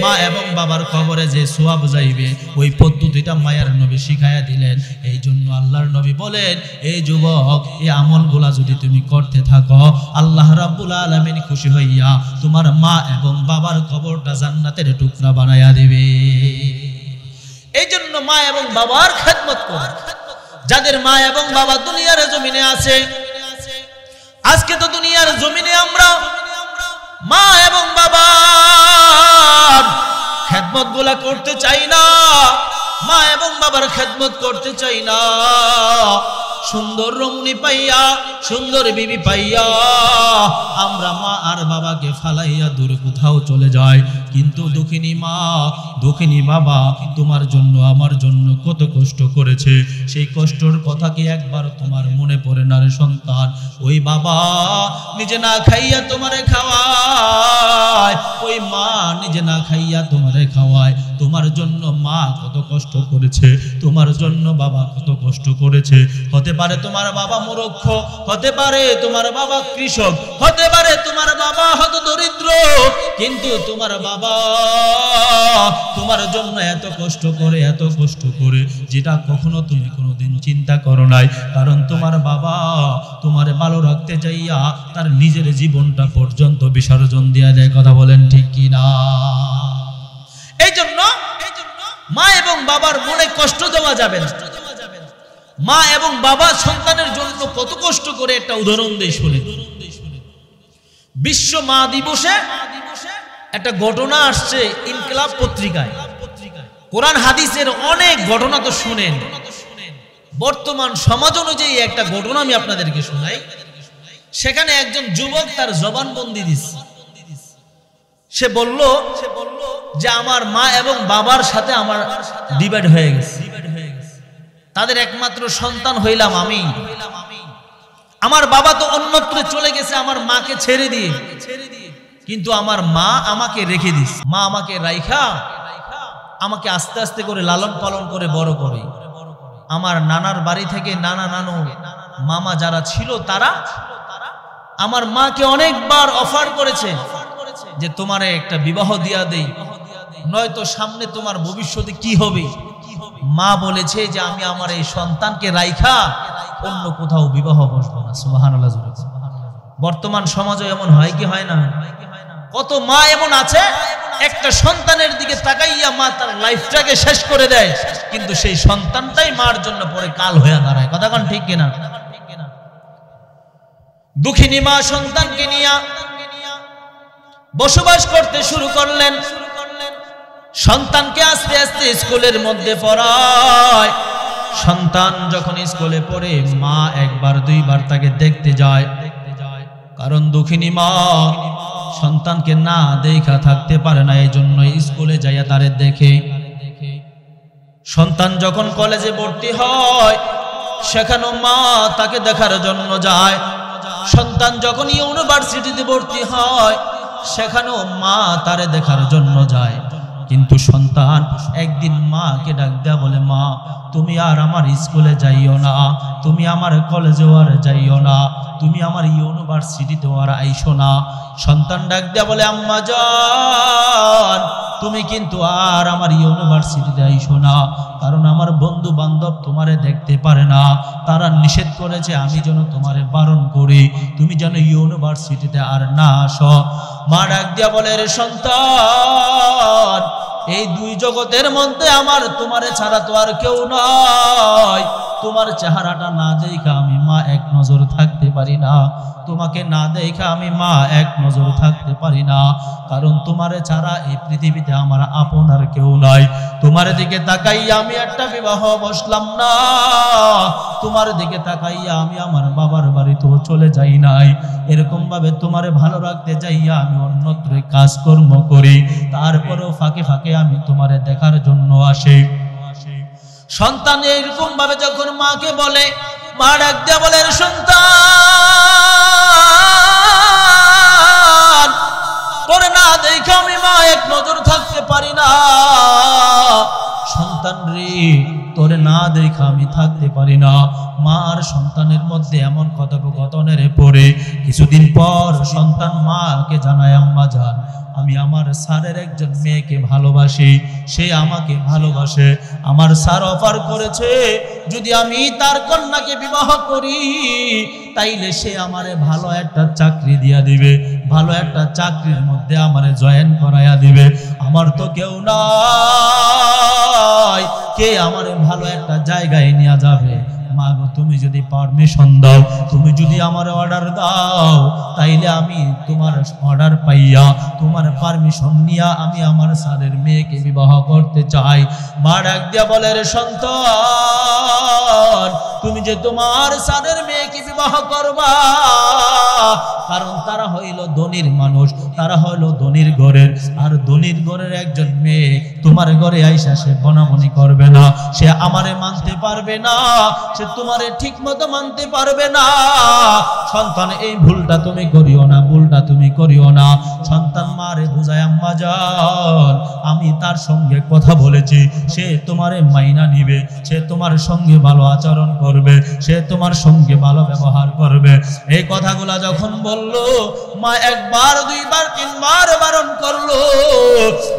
মা এবং বাবার কবরে যে সওয়াব যাইবে ওই পদ্ধতিটা মায়ের নবী শিখাইয়া দিলেন। এই জন্য আল্লাহর নবী বলেন, এই যুবক, এই আমলগুলা যদি তুমি করতে থাকো, আল্লাহ রাব্বুল আলামিন খুশি হইয়া তোমার মা এবং বাবার কবরটা জান্নাতের টুকরা বানাইয়া দিবে। এই জন্য মা এবং বাবার খেদমত করো। যাদের মা এবং বাবা দুনিয়ার জমিনে আছে, আজকে তো দুনিয়ার জমিনে আমরা মা এবং বাবার খেদমত গুলা করতে চাই না, মা এবং বাবার খেদমত করতে চাই না। সুন্দর রমণী পাইয়া, সুন্দর বিবি পাইয়া আমরা মা আর বাবাকে ফালাইয়া দূরে কোথাও চলে যাই। কিন্তু দুঃখিনী মা, দুঃখিনী বাবা তোমার জন্য আমার জন্য কত কষ্ট করেছে, সেই কষ্টের কথা কি একবার তোমার মনে পড়ে না রে সন্তান? ওই বাবা নিজে না খাইয়া তোমারে খাওয়ায়, ওই মা নিজে না খাইয়া তোমারে খাওয়ায়। তোমার জন্য মা কত কষ্ট করেছে, তোমার জন্য বাবা কত কষ্ট করেছে। হতে পারে তোমার বাবা মূর্খ, হতে পারে তোমার বাবা কৃষক, হতে পারে তোমার বাবা হয়তো দরিদ্র, কিন্তু তোমার বাবা তোমার জন্য এত কষ্ট করে, এত কষ্ট করে, যেটা কখনো তুমি কোনোদিন চিন্তা করো নাই। কারণ তোমার বাবা তোমারে ভালো রাখতে যাইয়া তার নিজের জীবনটা পর্যন্ত বিসর্জন দিয়া দেয়। কথা বলেন ঠিক কি না? এই জন্য মা এবং বাবার মনে কষ্ট দেওয়া যাবে না। মা এবং বাবা সন্তানের জন্য কত কষ্ট করে, একটা উদাহরণ দেই শুনে। বিশ্ব মা দিবসে একটা ঘটনা আসছে ইনকিলাব পত্রিকায়। কোরআন হাদিসের অনেক ঘটনা তো শুনেন, বর্তমান সমাজ অনুযায়ী একটা ঘটনা আমি আপনাদেরকে শোনাই। সেখানে একজন যুবক তার জবানবন্দি দিচ্ছে। সে বলল যে আমার মা এবং বাবার সাথে আমার ডিভাইড হয়ে গেছে, তাদের একমাত্র সন্তান হইলাম আমি। আমার বাবা তো অন্যত্র চলে গেছে আমার মাকে ছেড়ে দিয়ে, কিন্তু আমার মা আমাকে রেখে দিছে। মা আমাকে রাইখা আমাকে আস্তে আস্তে করে লালন পালন করে বড় করে। আমার নানার বাড়ি থেকে নানা, নানু, মামা যারা ছিল তারা আমার মাকে অনেকবার অফার করেছে যে তোমারে একটা বিবাহ দিয়া দেই, নয়তো সামনে তোমার ভবিষ্যতে কি হবে। মা বলেছে যে আমি আমার এই সন্তানকে রাইখা অন্য কোথাও বিবাহ বসবো না। সুবহানাল্লাহ। বর্তমান সমাজে এমন হয় কি হয় না? কত মা এমন আছে একটা সন্তানের দিকে তাকাইয়া মা তার লাইফটাকে শেষ করে দেয়, কিন্তু সেই সন্তানটাই মার জন্য পরে কাল হয়ে দাঁড়ায়। কথা কোন ঠিক কিনা? দুঃখিনী মা সন্তানকে নিয়ে বসবাস করতে শুরু করলেন। সন্তানকে আস্তে আস্তে স্কুলের মধ্যে পড়ায়। সন্তান যখন স্কুলে পড়ে মা একবার দুইবার তাকে দেখতে যায়, কারণ দুঃখিনী মা সন্তানকে না দেখা থাকতে পারে না, এই জন্য স্কুলে যাইয়া তারে দেখে। সন্তান যখন কলেজে ভর্তি হয় সেখানেও মা তাকে দেখার জন্য যায়। সন্তান যখন ইউনিভার্সিটিতে ভর্তি হয় সেখানেও মা তারে দেখার জন্য যায়। কিন্তু সন্তান একদিন মাকে ডাক দেয়া বলে, মা তুমি আর আমার স্কুলে যাইও না, তুমি আমার কলেজেও আর যাইও না, তুমি আমার ইউনিভার্সিটিতেও আর আইসো না। সন্তান ডাক দেয়া বলে, আম্মা জান তুমি কিন্তু আর আমার ইউনিভার্সিটিতে আইসো না, কারণ আমার বন্ধু বান্ধব তোমারে দেখতে পারে না, তারা নিষেধ করেছে আমি যেন তোমারে বারণ করি, তুমি যেন ইউনিভার্সিটিতে আর না আসো। মা ডাক দিয়া বলে, রে সন্তান এই দুই জগতের মধ্যে আমার তোমারে ছাড়া তো আর কেউ নাই। তোমার চেহারাটা না দেখা আমি মা এক নজর থাকতে পারি না, তোমাকে না দেখা আমি মা এক নজর থাকতে পারি না, কারণ তোমারে ছাড়া এই পৃথিবীতে আমার আপন আর কেউ নাই। তোমার দিকে তাকাইয়া আমি একটা বিবাহ বসলাম না, তোমার দিকে তাকাইয়া আমি আমার বাবার বাড়িতেও চলে যাই নাই। এরকম ভাবে তোমারে ভালো রাখতে যাইয়া আমি অন্যত্র কাজকর্ম করি, তারপরেও ফাঁকে ফাঁকে আমি তোমারে দেখার জন্য আসি। সন্তান এরকম ভাবে যখন মাকে বলে, মা ডাক দিয়া বলে, সন্তান তোরে না দেখে আমি মা এক নজর থাকতে পারি না। সন্তান সন্তান রে, তোরে না দেখা আমি থাকতে পারি না। মা আর সন্তানের মধ্যে এমন কথোপকথনের পরে কিছুদিন পর সন্তান মাকে জানায়, আম্মা জান, আমি আমার স্যারের একজন মেয়েকে ভালোবাসি, সে আমাকে ভালোবাসে। আমার স্যার অফার করেছে যদি আমি তার কন্যাকে বিবাহ করি তাইলে সে আমারে ভালো একটা চাকরি দিয়া দিবে, ভালো একটা চাকরির মধ্যে আমারে জয়েন করাইয়া দিবে। আমার তো কেউ নাই, কে আমারে ভালো একটা জায়গায় নিয়ে যাবে? মা গো, তুমি যদি পারমিশন দাও, তুমি যদি আমার অর্ডার দাও, তাইলে আমি তোমার অর্ডার পাইয়া তোমার পারমিশন নিয়া আমি আমার স্যারের মেয়েকে বিবাহ করতে চাই। মা ডাক দিয়া বলে, রে সন্তান, তুমি যে তোমার স্যারের মেয়েকে বিবাহ করবা, কারণ তারা হইল ধনীর মানুষ, তারা হইল ধনীর ঘরের, আর ধনীর ঘরের একজন মেয়ে তোমার ঘরে আইসা সে বনাবনি করবে না, সে আমারে মানতে পারবে না, সে তোমারে ঠিক মতো মানতে পারবে না। সন্তান, এই ভুলটা তুমি করিও না, ভুলটা তুমি করিও না। সন্তান মারে বুঝায়, আম্মা জান, আমি তার সঙ্গে কথা বলেছি, সে তোমারে মাইনা নিবে, সে তোমার সঙ্গে ভালো আচরণ করবে, সে তোমার সঙ্গে ভালো ব্যবহার করবে। এই কথাগুলা যখন বললো, মা একবার দুইবার তিনবার বারণ করলো,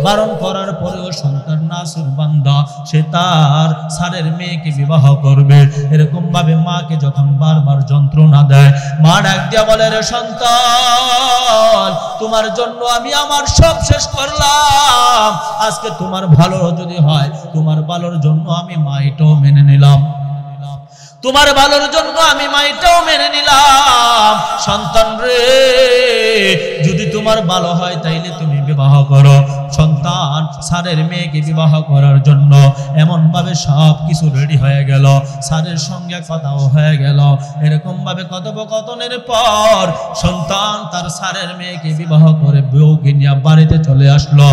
বারণ করার পরেও সন্তান নাসুর বান্দা, সে তার স্যারের মেয়েকে বিবাহ করবে। এরকম ভাবে মাকে যখন বারবার যন্ত্রণা দেয়, মা ডাক দিয়া বলে, রে সন্তান, তোমার জন্য আমি আমার সব শেষ করলাম, আজকে তোমার ভালো যদি হয়, তোমার ভালোর জন্য আমি মা এটাও মেনে নিলাম, তোমার ভালোর জন্য আমি মা এটাও মেনে নিলাম। সন্তান রে, যদি তোমার ভালো হয় তাইলে তুমি বিবাহ করো। সন্তান স্যারের মেয়েকে বিবাহ করার জন্য এমন ভাবে সব কিছু রেডি হয়ে গেল, স্যারের সঙ্গে কথাও হয়ে গেল। এরকম ভাবে কথোপকথনের পর সন্তান তার স্যারের মেয়েকে বিবাহ করে বউকে নিয়ে বাড়িতে চলে আসলো।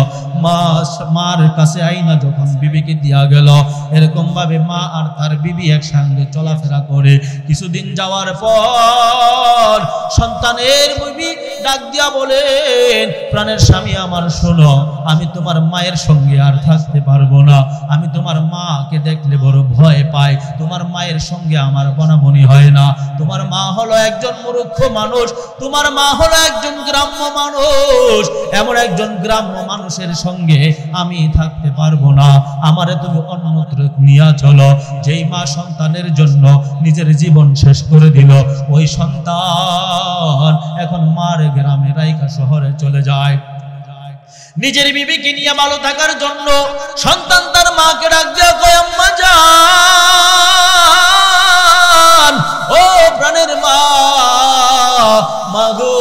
মার কাছে আইনা যখন বিবিকে দিয়া গেল, এরকম ভাবে মা আর তার বিবি একসঙ্গে চলাফেরা করে। কিছুদিন যাওয়ার পর সন্তানের বিবি ডাক দিয়া বলেন, প্রাণের স্বামী আমার, শোনো, আমি তোমার মায়ের সঙ্গে আর থাকতে পারবো না, আমি তোমার মাকে দেখলে বড় ভয় পাই, তোমার মায়ের সঙ্গে আমার বনাবনি হয় না, তোমার মা হলো একজন মূর্খ মানুষ, তোমার মা হলো একজন গ্রাম্য মানুষ, এমন একজন গ্রাম্য মানুষের সঙ্গে আমি থাকতে পারবো না, আমারে তুমি অন্যত্র নিয়ে চলো। যেই মা সন্তানের জন্য নিজের জীবন শেষ করে দিল, ওই সন্তান এখন মার গ্রামে রাইকা শহরে চলে যায়। নিজের বিবিকে নিয়ে ভালো থাকার জন্য সন্তান তার মাকে ডাক দিয়া কয়, আম্মা জান, ও প্রাণের মা, মাগো,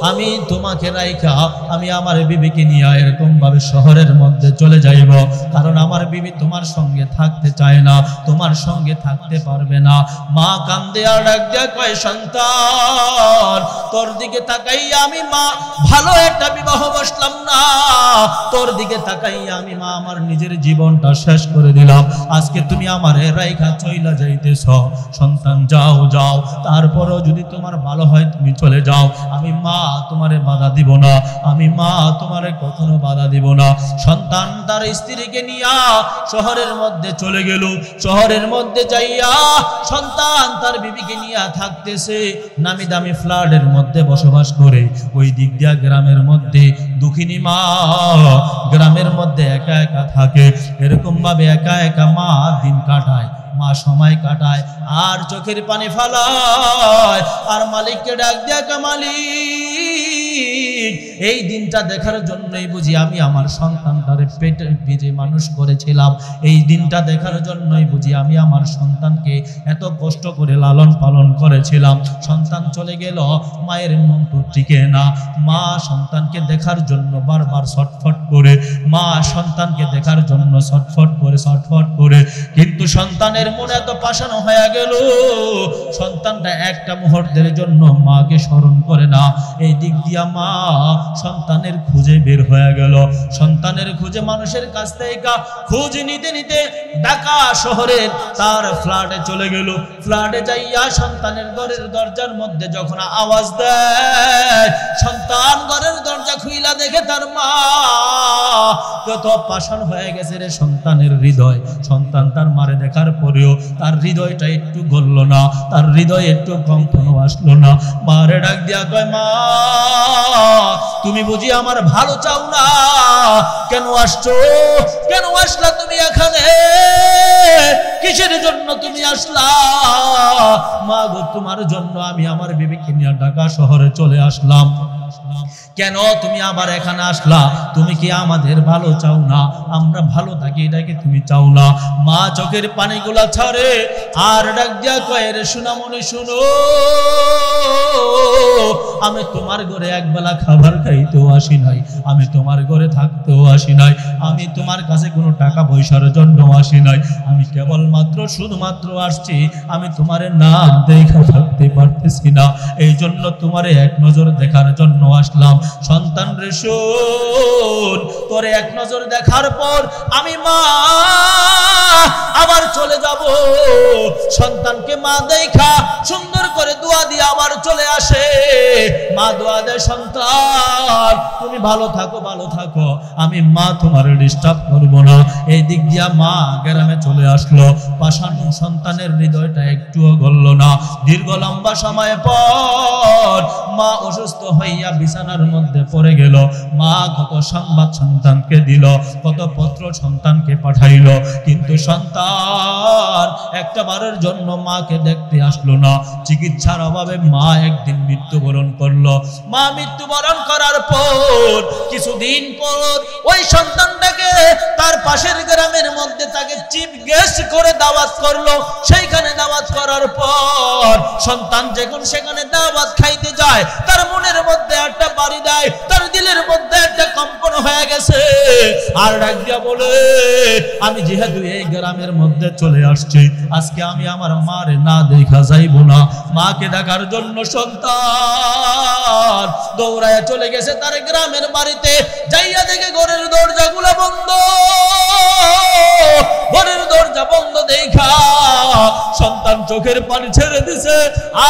আমি তোমাকে রাইখা আমি আমার বিবিকে নিয়ে এরকম ভাবে শহরের মধ্যে চলে যাইব, কারণ আমার বিবি তোমার সঙ্গে থাকতে চায় না, তোমার সঙ্গে থাকতে পারবে না। মা কান্দে আর ডাক দিয়া কয়, সন্তান, তোর দিকে তাকাইয়া আমি মা ভালো একটা বিবাহ বসলাম না, তোর দিকে তাকাইয়া আমি মা আমার নিজের জীবনটা শেষ করে দিলাম, আজকে তুমি আমার রাইখা চইলা যাইতেছ। সন্তান, যাও যাও, তারপরও যদি তোমার ভালো হয় তুমি চলে যাও, আমি মা তোমারে বাধা দিব না, আমি মা তোমারে কখনো বাধা দিব না। সন্তান তার স্ত্রীকে নিয়া শহরের মধ্যে চলে গেল। শহরের মধ্যে যাইয়া সন্তান তার বিবিকে নিয়া থাকতেছে, নামি দামি ফ্ল্যাটের মধ্যে বসবাস করে। ওই দিক দিয়া গ্রামের মধ্যে দুঃখিনী মা গ্রামের মধ্যে একা একা থাকে। এরকম ভাবে একা একা মা দিন কাটায়, মা সময় কাটায় আর চোখের পানি ফালায়, আর মালিককে ডাক দিয়া, মালিক, এই দিনটা দেখার জন্যই বুঝি আমি আমার সন্তানটারে পেটে মানুষ করেছিলাম, এই দিনটা দেখার জন্যই বুঝি আমি আমার সন্তানকে এত কষ্ট করে লালন পালন করেছিলাম। সন্তান চলে গেল, মায়ের মন তো টিকে না, মা সন্তানকে দেখার জন্য বারবার ছটফট করে, মা সন্তানকে দেখার জন্য ছটফট করে, কিন্তু সন্তানের মনে এত পাষাণ হয়ে গেল, সন্তানটা একটা মুহূর্তের জন্য মাকে স্মরণ করে না। এই দিক দিয়া মা সন্তানের খুঁজে বের হয়ে গেল। সন্তানের খুঁজে মানুষের কাছ থেকে খোঁজ নিতে নিতে ঢাকা শহরের তার ফ্ল্যাটে চলে গেল। ফ্ল্যাটে যাইয়া সন্তানের ঘরের দরজার মধ্যে যখন আওয়াজ দেয়, সন্তান ঘরের দরজা খুইলা দেখে তার মা কত পাষাণ হয়ে গেছে রে সন্তানের হৃদয়। সন্তান তার মারে দেখার পরেও তার হৃদয়টা একটু গলল না, তার হৃদয়ে একটু কম্পনও আসলো না। মারে ডাক দিয়া কয়, মা তুমি বুঝি আমার ভালো চাও না? কেন আসছো? কেন আসলা তুমি এখানে? কিসের জন্য তুমি আসলা? মা গো, তোমার জন্য আমি আমার বিবিকে নিয়ে ঢাকা শহরে চলে আসলাম। কেন তুমি আবার এখানে আসলা? তুমি কি আমাদের ভালো চাও না? আমরা ভালো থাকি এটাকে তুমি চাও না? মা চোখের পানিগুলা ছাড়ে আর ডাক দিয়া কয়, রে সোনামণি শুনো, আমি তোমার ঘরে একবেলা খাবার খাইতেও আসি নাই, আমি তোমার ঘরে থাকতেও আসি নাই, আমি তোমার কাছে কোনো টাকা পয়সার জন্য আসি নাই, আমি কেবলমাত্র শুধুমাত্র আসছি আমি তোমারে না দেখা থাকতে পারতেছি না, এই জন্য তোমারে এক নজর দেখার জন্য আসলাম। সন্তান রে শোন, তোরে এক নজর দেখার পর আমি মা আবার চলে যাব। সন্তানকে মা দেখা সুন্দর করে দোয়া দিয়ে আবার চলে আসে। মা দোয়া দেয়, সন্তান তুমি ভালো থাকো, ভালো থাকো, আমি মা তোমার ডিস্টার্ব করবো না। এই দিক দিয়া মা গ্রামে চলে আসলো। পাষাণ সন্তানের হৃদয়টা একটুও গলল না। দীর্ঘ লম্বা সময় পর মা অসুস্থ হইয়া বিছানার মধ্যে পড়ে গেল। মা কত সংবাদ সন্তানকে দিল, কত পত্র সন্তানকে পাঠাইল, কিন্তু সন্তান একটা বারের জন্য মাকে দেখতে আসলো না। চিকিৎসার অভাবে মা একদিন মৃত্যুবরণ করলো। মা মৃত্যুবরণ করার পর কিছুদিন পর ওই সন্তানটাকে তার পাশের গ্রামের মধ্যে তাকে চিফ গেস্ট করে দাওয়াত করলো। সেইখানে দাওয়াত করার পর সন্তান যখন সেখানে দাওয়াত খাইতে যায়, তার মনের মধ্যে একটা বাড়ি দেয়, তার দিলের মধ্যে একটা কম্পন হয়ে গেছে। আর ডাক দিয়া বলে, আমি যেহেতু এই গ্রামের মধ্যে চলে আসছি, আজকে আমি আমার মারে না দেখা যাইব না। মাকে দেখার জন্য সন্তান দৌড়ায় চলে গেছে তার গ্রামের বাড়িতে। যাইয়া দেখে ঘরের দরজাগুলো বন্ধ। ঘরের দরজা বন্ধ দেখা সন্তান চোখের পানি ছেড়ে দিছে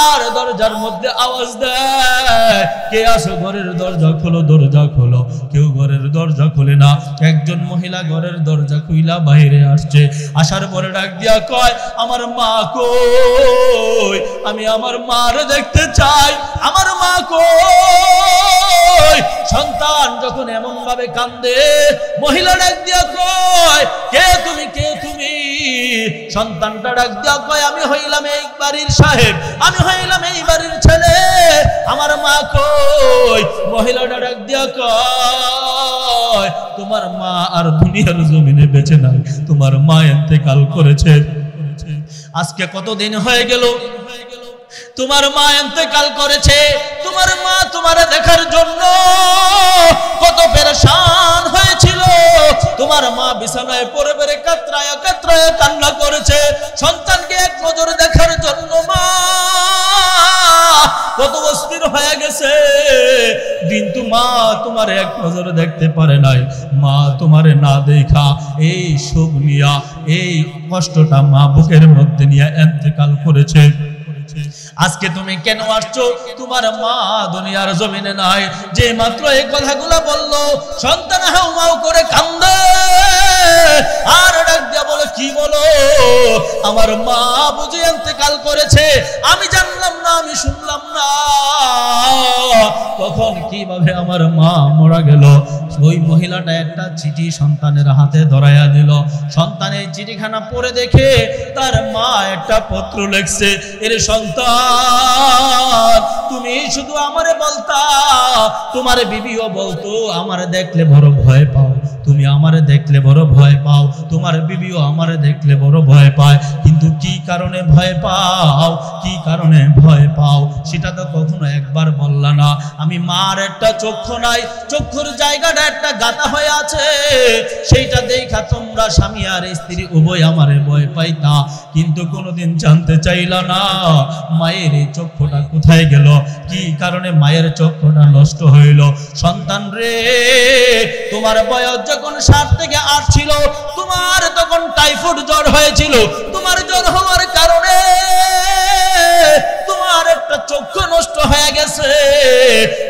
আর দরজার মধ্যে আওয়াজ দেয়, কে আসো? ঘরের দরজা খোলো, দরজা খোলো। কেউ ঘরের দরজা খোলে না। একজন মহিলা ঘরের দরজা খুইলা বাইরে আসছে। আসার পরে ডাক দিয়া কয়, আমার মা কই? আমি আমার মারে দেখতে চাই, আমার মা কই? সন্তান যখন এমন ভাবে কান্দে, মহিলা ডাক দিয়া কয়, কে তুমি? কে তুমি? সন্তানটা ডাক দিয়া কয়, আমি হইলাম এই বাড়ির সাহেব, আমি হইলাম এই বাড়ির ছেলে, আমার মা কই? মহিলাটা ডাক দিয়া কয়, তোমার মা আর দুনিয়ার জমিনে বেঁচে নাই, তোমার মা ইন্তেকাল করেছে। আজকে কতদিন হয়ে গেল তোমার মা ইন্তেকাল করেছে। তোমার মা তোমারে দেখার জন্য কত পেরেশান হয়েছিল। তোমার মা বিছানায় পড়ে পড়ে কাতরায় কাতরায় কান্না করেছে। সন্তানকে এক নজর দেখার জন্য মা কত অস্থির হয়ে গেছে, কিন্তু মা তোমার এক নজর দেখতে পারে নাই। মা তোমারে না দেখা এই শোক নিয়া, এই কষ্টটা মা বুকের মধ্যে নিয়ে ইন্তেকাল করেছে। আজকে তুমি কেন আসছো? তোমার মা দুনিয়ার জমিনে নাই। যে মাত্র এই কথাগুলো বললো, সন্তান হাউমাউ করে কান্দে আর ডাক দিয়া বলে, কি বলো? আমার মা বুঝি ইন্তেকাল করেছে, আমি জানলাম না, আমি শুনলাম না। তখন কিভাবে আমার মা মারা গেল? ওই মহিলাটা একটা চিঠি সন্তানের হাতে ধরাইয়া দিল। সন্তান এই চিঠিখানা পড়ে দেখে তার মা একটা পত্র লিখছে, এর সন্তান তুমি শুধু আমারে বলতা, তোমার বিবিও বলতো আমারে দেখলে বড় ভয় পাও, তুমি আমারে দেখলে বড় ভয় পাও, তোমার বিবিও আমারে দেখলে বড় ভয় পায়, কিন্তু কি কারণে ভয় পাও, কি কারণে ভয় পাও সেটা তো কখনো একবার বললা না। আমি মার একটা চক্ষু নাই, চক্ষুর জায়গাটা একটা গাতা হয়ে আছে, সেইটা দেখা তোমরা স্বামী আর স্ত্রী উভয় আমারে ভয় পাইতা, কিন্তু কোনোদিন জানতে চাইলা না মায়ের এই চক্ষুটা কোথায় গেল, কি কারণে মায়ের চক্ষুটা নষ্ট হইল। সন্তান রে, তোমার বয়স যখন 7 থেকে 8 ছিল, তোমার তখন টাইফয়েড জ্বর হয়েছিল। তোমার জ্বর হওয়ার কারণে তোমার একটা চক্ষু নষ্ট হয়ে গেছে।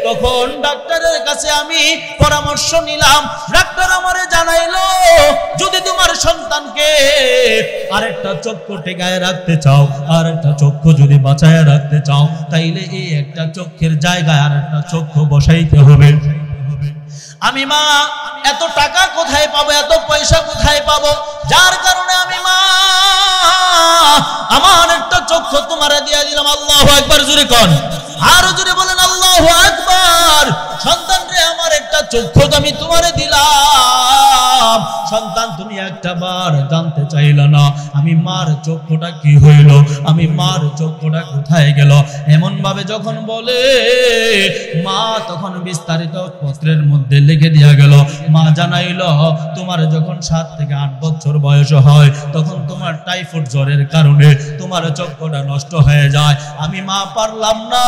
তখন ডাক্তারের কাছে আমি পরামর্শ নিলাম। ডাক্তার আমারে জানাই তোমার সন্তানকে আরেকটা চক্ষু টেকায় রাখতে চাও, আরেকটা চক্ষু যদি বাঁচায় রাখতে চাও, তাইলে এই একটা চক্ষের জায়গায় আরেকটা চক্ষু বসাইতে হবে। আমি মা এত টাকা কোথায় পাবো, এত পয়সা কোথায় পাবো, যার কারণে আমি মা আমার একটা চক্ষু তোমারে দিয়ে দিলাম। আল্লাহু আকবার, জোরে কোন, আরো জোরে বলেন আল্লাহু আকবার। সন্তান রে, আমার একটা চক্ষু আমি তোমারে দিলাম। সন্তান, তুমি একটা বার জানতে চাইলা না আমি মার চক্ষুটা কি হইল, আমি মার চক্ষুটা কোথায় গেল। এমন ভাবে যখন বলে মা, তখন বিস্তারিত পত্রের মধ্যে লিখে দেয়া গেল। মা জানাইল, তোমার যখন 7 থেকে 8 বছর বয়স হয়, তখন তোমার টাইফয়েড জ্বরের কারণে তোমার চক্ষুটা নষ্ট হয়ে যায়। আমি মা পারলাম না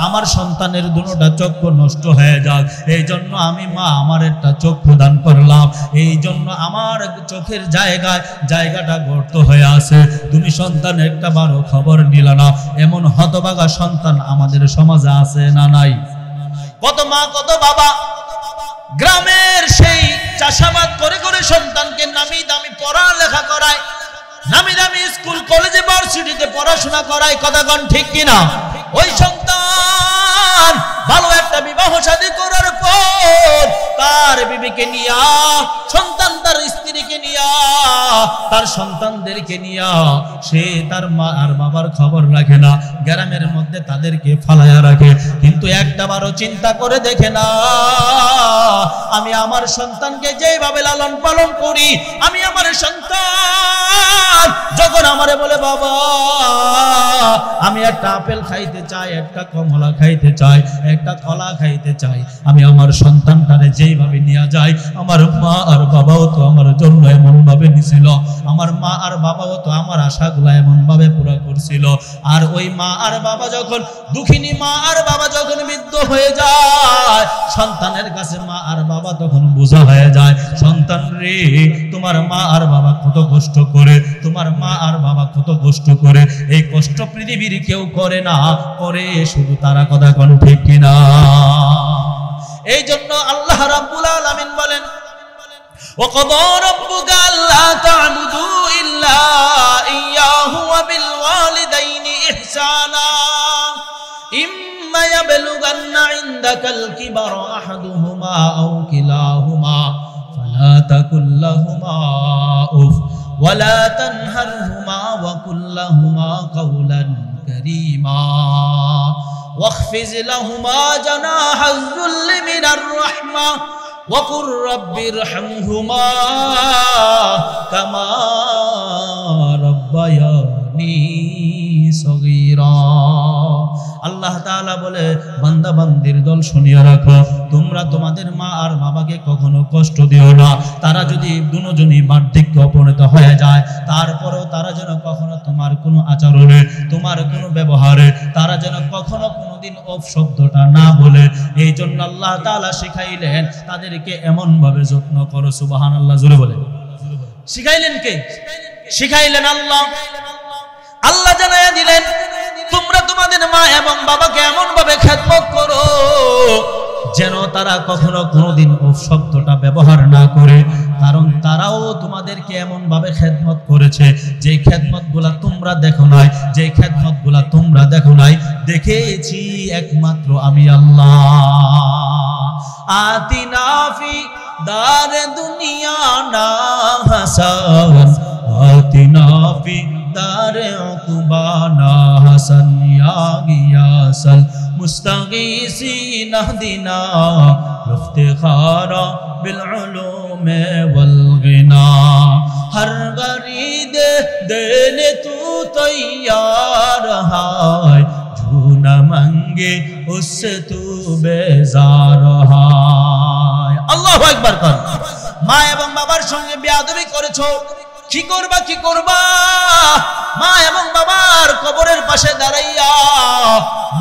আমার সন্তানের দুটোটা চক্ষু নষ্ট হয়ে যাক, এই জন্য আমি মা আমার একটা চক্ষু দান করলাম। এই জন্য আমার চোখের জায়গাটা গর্ত হয়ে আছে। তুমি সন্তান একটা বারো খবর নিলা না, এমন হতভাগা সন্তান আমাদের সমাজে আছে না নাই? কত মা কত বাবা গ্রামের সেই চাষাবাদ করে করে সন্তানকে নামি দামি পড়ালেখা করায়, নামি দামি স্কুল কলেজে ভার্সিটিতে পড়াশোনা করায়। কথা কোন ঠিক কিনা? ওই সন্তান ভালো একটা বিবাহ শাদী করার পর তার বিবিকে নিয়া, সন্তান তার স্ত্রীকে নিয়া, তার সন্তানদেরকে নিয়া সে তার মা আর বাবার খবর রাখে না, গ্রামের মধ্যে তাদেরকে ফালায়া রাখে। কিন্তু একটাবারও চিন্তা করে দেখে না আমি আমার সন্তানকে যেভাবে লালন পালন করি, আমি আমার সন্তান যখন আমারে বলে বাবা আমি একটা আপেল খাইতে চাই, একটা কমলা খাইতে চাই, একটা কলা খাইতে চাই, আমি আমার সন্তানটারে যেইভাবে নিয়ে যাই, আমার মা আর বাবাও তো আমার জন্য এমন ভাবে নিছিল, আমার মা আর বাবাও তো আমার আশাগুলা এমন ভাবে পুরা করছিল। আর ওই মা আর বাবা যখন দুঃখিনী মা আর বাবা যখন বৃদ্ধ হয়ে যায়, সন্তানের কাছে মা আর বাবা তখন বোঝা হয়ে যায়। সন্তান রে, তোমার মা আর বাবা কত কষ্ট করে, তোমার মা আর বাবা কত কষ্ট করে, এই কষ্ট পৃথিবীর কেউ করে না, করে শুধু তারা। কথা কোন ঠিক কিনা? এই জন্য আল্লাহ রাব্বুল আলামিন বলেন, وَقَضَى رَبُّكَ أَلَّا تَعْبُدُوا إِلَّا إِيَّاهُ وَبِالْوَالِدَيْنِ إِحْسَانًا إِمَّا يَبْلُغَنَّ عِندَكَ الْكِبَرَ أَحَدُهُمَا أَوْ كِلَاهُمَا فَلَا تَقُل لَّهُمَا أُفٍّ وَلَا تَنْهَرْهُمَا وَقُل لَّهُمَا قَوْلًا كَرِيمًا واخفض لهما جناح الذل من الرحمة وقل رب ارحمهما كما ربياني صغيرا। আল্লাহ তাআলা বলে, বান্দা বান্দির দল শুনিয়া রাখো, তোমরা তোমাদের মা আর বাবাকে কখনো কষ্ট দিও না। তারা যদি দুজনই বার্ধক্যে উপনীত হয়ে যায়, তারপরেও তারা যেন কখনো তোমার কোনো আচরণে, তোমার কোনো ব্যবহারে তারা যেন কখনো কোনোদিন অফ শব্দটা না বলে। এই জন্য আল্লাহ তাআলা শিখাইলেন তাদেরকে এমন ভাবে যত্ন করো। সুবহানাল্লাহ, জোরে বলে। শিখাইলেন কে? শিখাইলেন আল্লাহ। আল্লাহ জানাইয়া দিলেন, তোমরা তোমাদের মা এবং বাবাকে এমন ভাবে খেদমত করো যেন তারা কখনো কোনোদিন ওফ শব্দটা ব্যবহার না করে। কারণ তারাও তোমাদেরকে এমন ভাবে খেদমত করেছে যে খেদমতগুলা তোমরা দেখো নাই, যে খেদমতগুলা তোমরা দেখো নাই, দেখেছি একমাত্র আমি আল্লাহ। আতিনা ফি দারে দুনিয়া না হাসান, আতিনা ফি দারে উকবানা হাসান, ইয়া গিয়াসাল মুস্তাগীসিন আহদিনা ইফতিখারা বিল উলুম ওয়াল গিনা। হর গরিদ দেনে তু তৈয়ার হায়, जो न मांगे उससे तू बेजार है। আল্লাহু আকবার কর। মা এবং বাবার সঙ্গে বেয়াদবি করেছো, কি করবা কি করবা? মা এবং বাবার কবরের পাশে দাঁড়াইয়া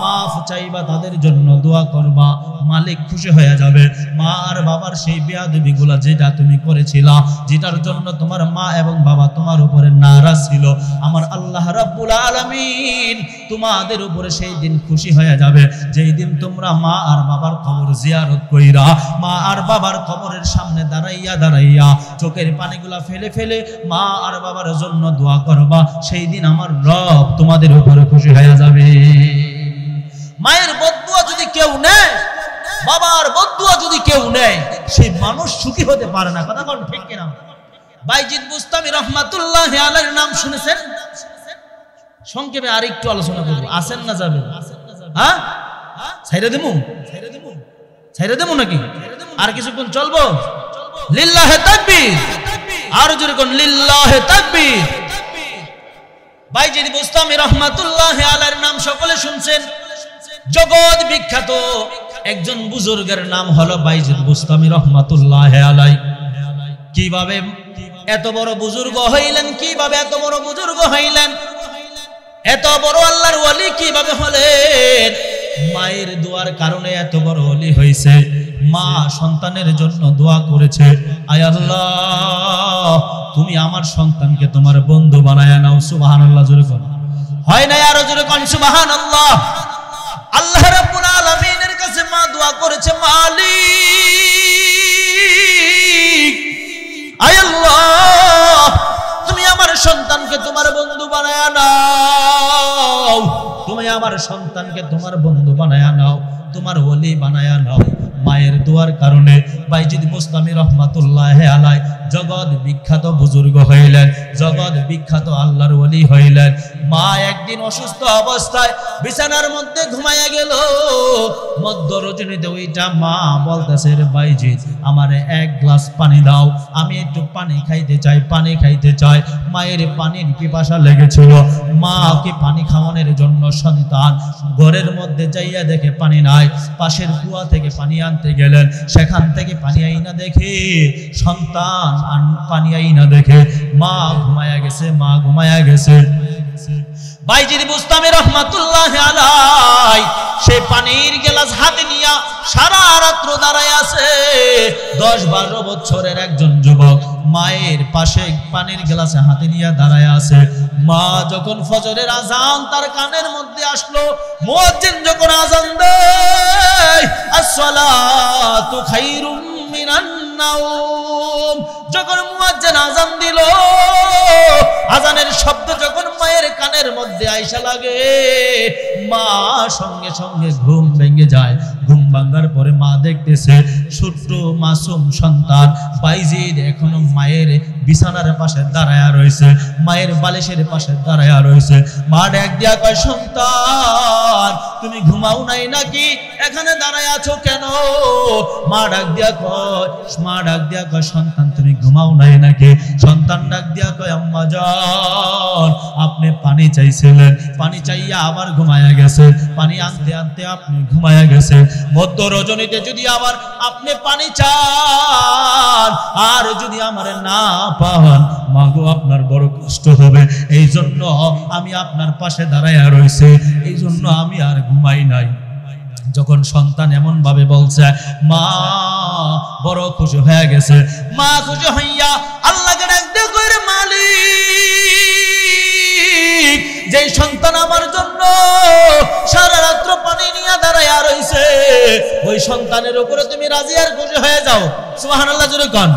মাফ চাইবা, তাদের জন্য দোয়া করবা। মালিক খুশি হয়ে যাবে। মা আর বাবার সেই বেয়াদবিগুলো যেটা তুমি করেছিলা, যেটার জন্য তোমার মা এবং বাবা তোমার উপরে নারাজ ছিল, আমার আল্লাহ রাব্বুল আলামিন তোমাদের উপরে সেই দিন খুশি হয়ে যাবে যেই দিন তোমরা মা আর বাবার কবর জিয়ারত কইরা, মা আর বাবার কবরের সামনে দাঁড়াইয়া দাঁড়াইয়া চোখের পানিগুলা ফেলে ফেলে মা আর বাবার জন্য দোয়া করবা। সেই দিন আমার রব তোমাদের উপরে খুশি হয়ে যাবে। মায়ের বদদুয়া যদি কেউ নেয়, বাবার বদদুয়া যদি কেউ নেয়, সেই মানুষ সুখী হতে পারে না। কথা বল ঠিক কিনা? বাইজিদ বুস্তামি রহমাতুল্লাহি আলাইহির নাম শুনেছেন? সংক্ষেপে আরেকটু আলোচনা করব। আসেন না যাবে? হ্যাঁ, ছাইরা দেবো? ছাইরা দেবো নাকি? আর কিছুক্ষণ চলবো? লিল্লাহে তাকবীর, আর জোরে কোন লিল্লাহে তাকবীর। বাইজিদ বুস্তামি রহমাতুল্লাহি আলাইহির নাম সকলে শুনছেন। জগৎ বিখ্যাত একজন বুজুর্গের নাম হলো বাইজিদ বুস্তামি রহমাতুল্লাহি আলাইহি। কিভাবে এত বড় বুজুর্গ হইলেন? কিভাবে এত বড় বুজুর্গ হইলেন? এত বড় আল্লাহর ওলি কিভাবে হলেন? মায়ের দোয়ার কারণে এত বড় ওলি হইছে। মা সন্তানের জন্য দোয়া করেছে, আয় আল্লাহ তুমি আমার সন্তানকে তোমার বন্ধু বানায়া নাও। সুবহানাল্লাহ জোরে কোন হয় না? আরো জোরে কোন সুবহানাল্লাহ। আল্লাহ রাব্বুল আলামিনের কাছে মা দোয়া করেছে, মালিক আয় আল্লাহ তুমি আমার সন্তানকে তোমার বন্ধু বানায়া নাও, তুমি আমার সন্তানকে তোমার বন্ধু বানায়া নাও, তোমার ওলি বানায়া নাও। মায়ের দোয়ার কারণে বাইজিদ বুস্তামি রহমাতুল্লাহি আলাইহি জগৎ বিখ্যাত বুজুর্গ হইলেন, জগৎ বিখ্যাত আল্লাহর ওলি হইলেন। মা একদিন অসুস্থ অবস্থায় বিছানার মধ্যে ঘুমায়া গেল। মধ্য রজনীতে ওইটা মা বলতেছে, রে বাইজিদ আমারে এক গ্লাস পানি দাও, আমি একটু পানি খাইতে চাই, পানি খাইতে চাই। মায়ের পানির পিপাসা লেগেছিল। মাকে পানি খাওয়ানোর জন্য সন্তান ঘরের মধ্যে যাইয়া দেখে পানি নাই। পাশের কুয়া থেকে পানি আনতে গেলেন, সেখান থেকে পানি আইনা দেখে সন্তান পানি আইনা দেখে মা ঘুমায়া গেছে, মা ঘুমায়া গেছে। বাইজিদ বুস্তামি রহমাতুল্লাহি আলাইহি সেই পানির গ্লাস হাতে নিয়া সারা রাত্র দাঁড়ায় আছে। 10-12 বছরের একজন যুবক মায়ের পাশে পানির গ্লাসে হাতে নিয়ে দাঁড়ায় আছে। মা যখন ফজরের আজান তার কানের মধ্যে আসলো, মুয়াজ্জিন যখন আজান দেয়, আসসালাতু খায়রুম মিনান নাওম, যখন মুয়াজ্জিন আজান দিল, আজানের শব্দ যখন মায়ের কানের মধ্যে আইসা লাগে, মা সঙ্গে সঙ্গে ঘুম ভেঙে যায়। ঘুম ভাঙার পরে মা দেখতেছে ছোট্ট মাসুম সন্তান বাইজিদ এখনো মায়ের বিছানার পাশে দাঁড়ায়া রয়েছে, মায়ের বালিশের পাশে দাঁড়ায়া রয়েছে। মা ডাক দিয়া কয়, সন্তান তুমি ঘুমাও নাই নাকি? এখানে দাঁড়ায় আছো কেন? মা ডাক দিয়া কয়, সন্তান তুমি ঘুমাও নাই নাকি? সন্তান ডাক দিয়া কয়, আম্মা জান আপনি পানি চাইছিলেন, পানি চাইয়া আবার ঘুমায়া গেছে, পানি আনতে আনতে আপনি ঘুমায়া গেছে। মধ্য রজনীতে যদি আবার আপনি পানি চান আর যদি আমার না পান, মাগো আপনার বড় কষ্ট হবে। এই জন্য আমি আপনার পাশে দাঁড়াইয়া রয়েছে, এই জন্য আমি আর ঘুমাই নাই। যখন সন্তান এমন ভাবে বলছে, মা বড় খুশি হয়ে গেছে। মা খুশি হইয়া আল্লাহকে ডাক দিয়ে কইরে, মালিক যে সন্তান আমার জন্য সারা রাত্র পানি নিয়ে দাঁড়াইয়া রইছে, ওই সন্তানের উপরে তুমি রাজি আর খুশি হয়ে যাও। সুবহানাল্লাহ জোরে কোন।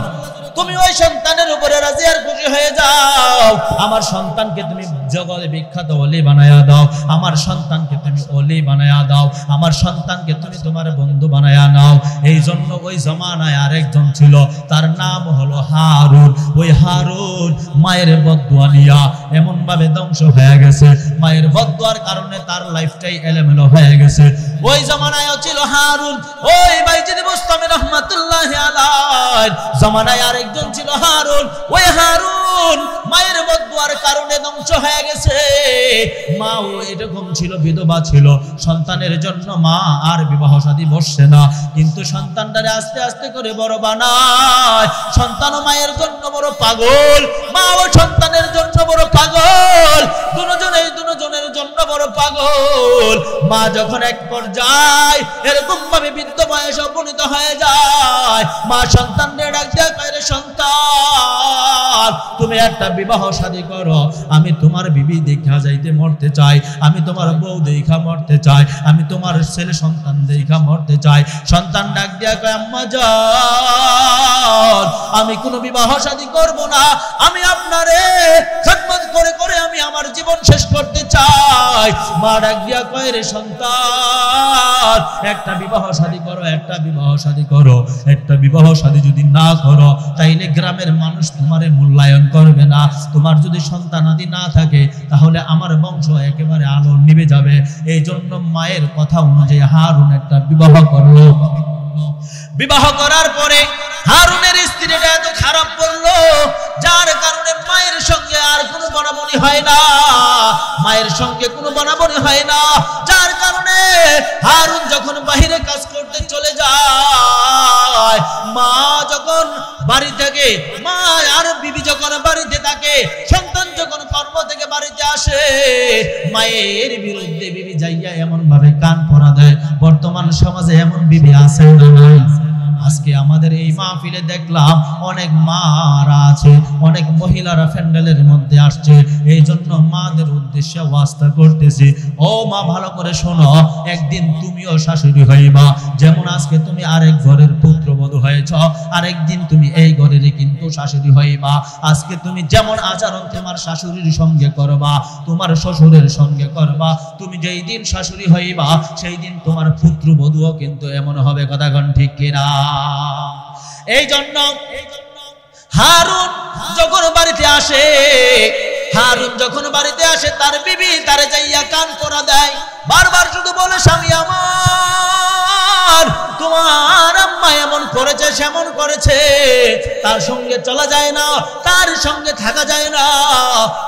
তুমি ওই সন্তানের উপরে রাজি আর খুশি হয়ে যাও। আমার সন্তানকে তুমি জগতে বিখ্যাত ওলি বানায়া দাও, আমার সন্তানকে তুমি ওলি বানায়া দাও, আমার সন্তানকে তুমি তোমার বন্ধু বানায়া নাও। এই জন্য ওই জমানায় আরেকজন ছিল, তার নাম হলো হারুন। ওই হারুন মায়ের বদদুয়া নিয়া এমন ভাবে ধ্বংস হয়ে গেছে, মায়ের বদদুয়ার কারণে তার লাইফটাই এলোমেলো হয়ে গেছে। ওই জমানায়ও ছিল হারুন। ওই বাইজিদ বুস্তামি রহমাতুল্লাহি আলাইহি জমানায় আরেকজন ছিল হারুন। ওই হারুন বোন মায়ের বদদুয়ার কারণে ধ্বংস হয়ে গেছে। মাও এরকম ছিল, বিধবা ছিল, সন্তানের জন্য মা আর বিবাহ শাদী বসছে না, কিন্তু সন্তানটারে আস্তে আস্তে করে বড় বানায়। সন্তানও মায়ের জন্য বড় পাগল, মাও সন্তানের জন্য বড় পাগল, দুজনের জন্য বড় পাগল। মা যখন এক পর্যায়ে এরকম ভাবে বৃদ্ধ বয়সে উপনীত হয়ে যায়, মা সন্তানদের ডাক দেয়, রে সন্তান তুমি একটা বিবাহ শাদী করো, আমি তোমার বিবি দেখা যাইতে মরতে চাই, আমি তোমার বউ দেখা মরতে চাই, আমি তোমার ছেলে সন্তান দেখা মরতে চাই। সন্তান ডাক দিয়া কয়, আম্মা জান আমি কোনো বিবাহ শাদী করব না, আমি আপনারে খিদমত করে করে আমি আমার জীবন শেষ করতে চাই। মা ডাক দিয়া কয়, রে সন্তান একটা বিবাহ শাদী করো, একটা বিবাহ শাদী করো, একটা বিবাহ শাদী যদি না করো তাইলে গ্রামের মানুষ তোমারে মূল্যায়ন করবে না, তোমার যদি সন্তান আদি না থাকে তাহলে আমার বংশ একেবারে আলো নিভে যাবে। এই জন্য মায়ের কথা অনুযায়ী হারুন একটা বিবাহ করলো। বিবাহ করার পরে হারুনের স্ত্রীটা এত খারাপ করলো, যার কারণে মায়ের সঙ্গে আর কোনো বনাবনি হয় না, মায়ের সঙ্গে কোনো বনাবনি হয় না। যার কারণে হারুন যখন বাহিরে কাজ করতে চলে যায়, মা যখন বাড়ি থেকে, মা আর বিবি যখন বাড়িতে থাকে, সন্তান যখন কর্ম থেকে বাড়িতে আসে, মায়ের বিরুদ্ধে বিবি যাইয়া এমন ভাবে কান পরা দেয়। বর্তমান সমাজে এমন বিবি আছে না নাই? আজকে আমাদের এই মাহফিলে দেখলাম অনেক মারা আছে, অনেক মহিলারা প্যান্ডেলের মধ্যে আসছে। এই জন্য মাদের উদ্দেশ্যে ওয়াস্তা করতেছি, ও মা ভালো করে শোনো, একদিন তুমিও শাশুড়ি হইবা। যেমন আজকে তুমি আরেক ঘরের পুত্রবধূ হয়েছ, আরেকদিন তুমি এই ঘরেরই কিন্তু শাশুড়ি হইবা। আজকে তুমি যেমন আচরণ তোমার শাশুড়ির সঙ্গে করবা, তোমার শ্বশুরের সঙ্গে করবা, তুমি যেই দিন শাশুড়ি হইবা সেই দিন তোমার পুত্রবধূও কিন্তু এমন হবে। কথা কোন ঠিক কিনা? এই জন্য হারুন যখন বাড়িতে আসে, হারুন যখন বাড়িতে আসে তার বিবি তারে যাইয়া কান পরা দেয়, বারবার শুধু বলে, স্বামী আমার তোমার আম্মা এমন করেছে সেমন করেছে, তার সঙ্গে চলা যায় না, তার সঙ্গে থাকা যায় না,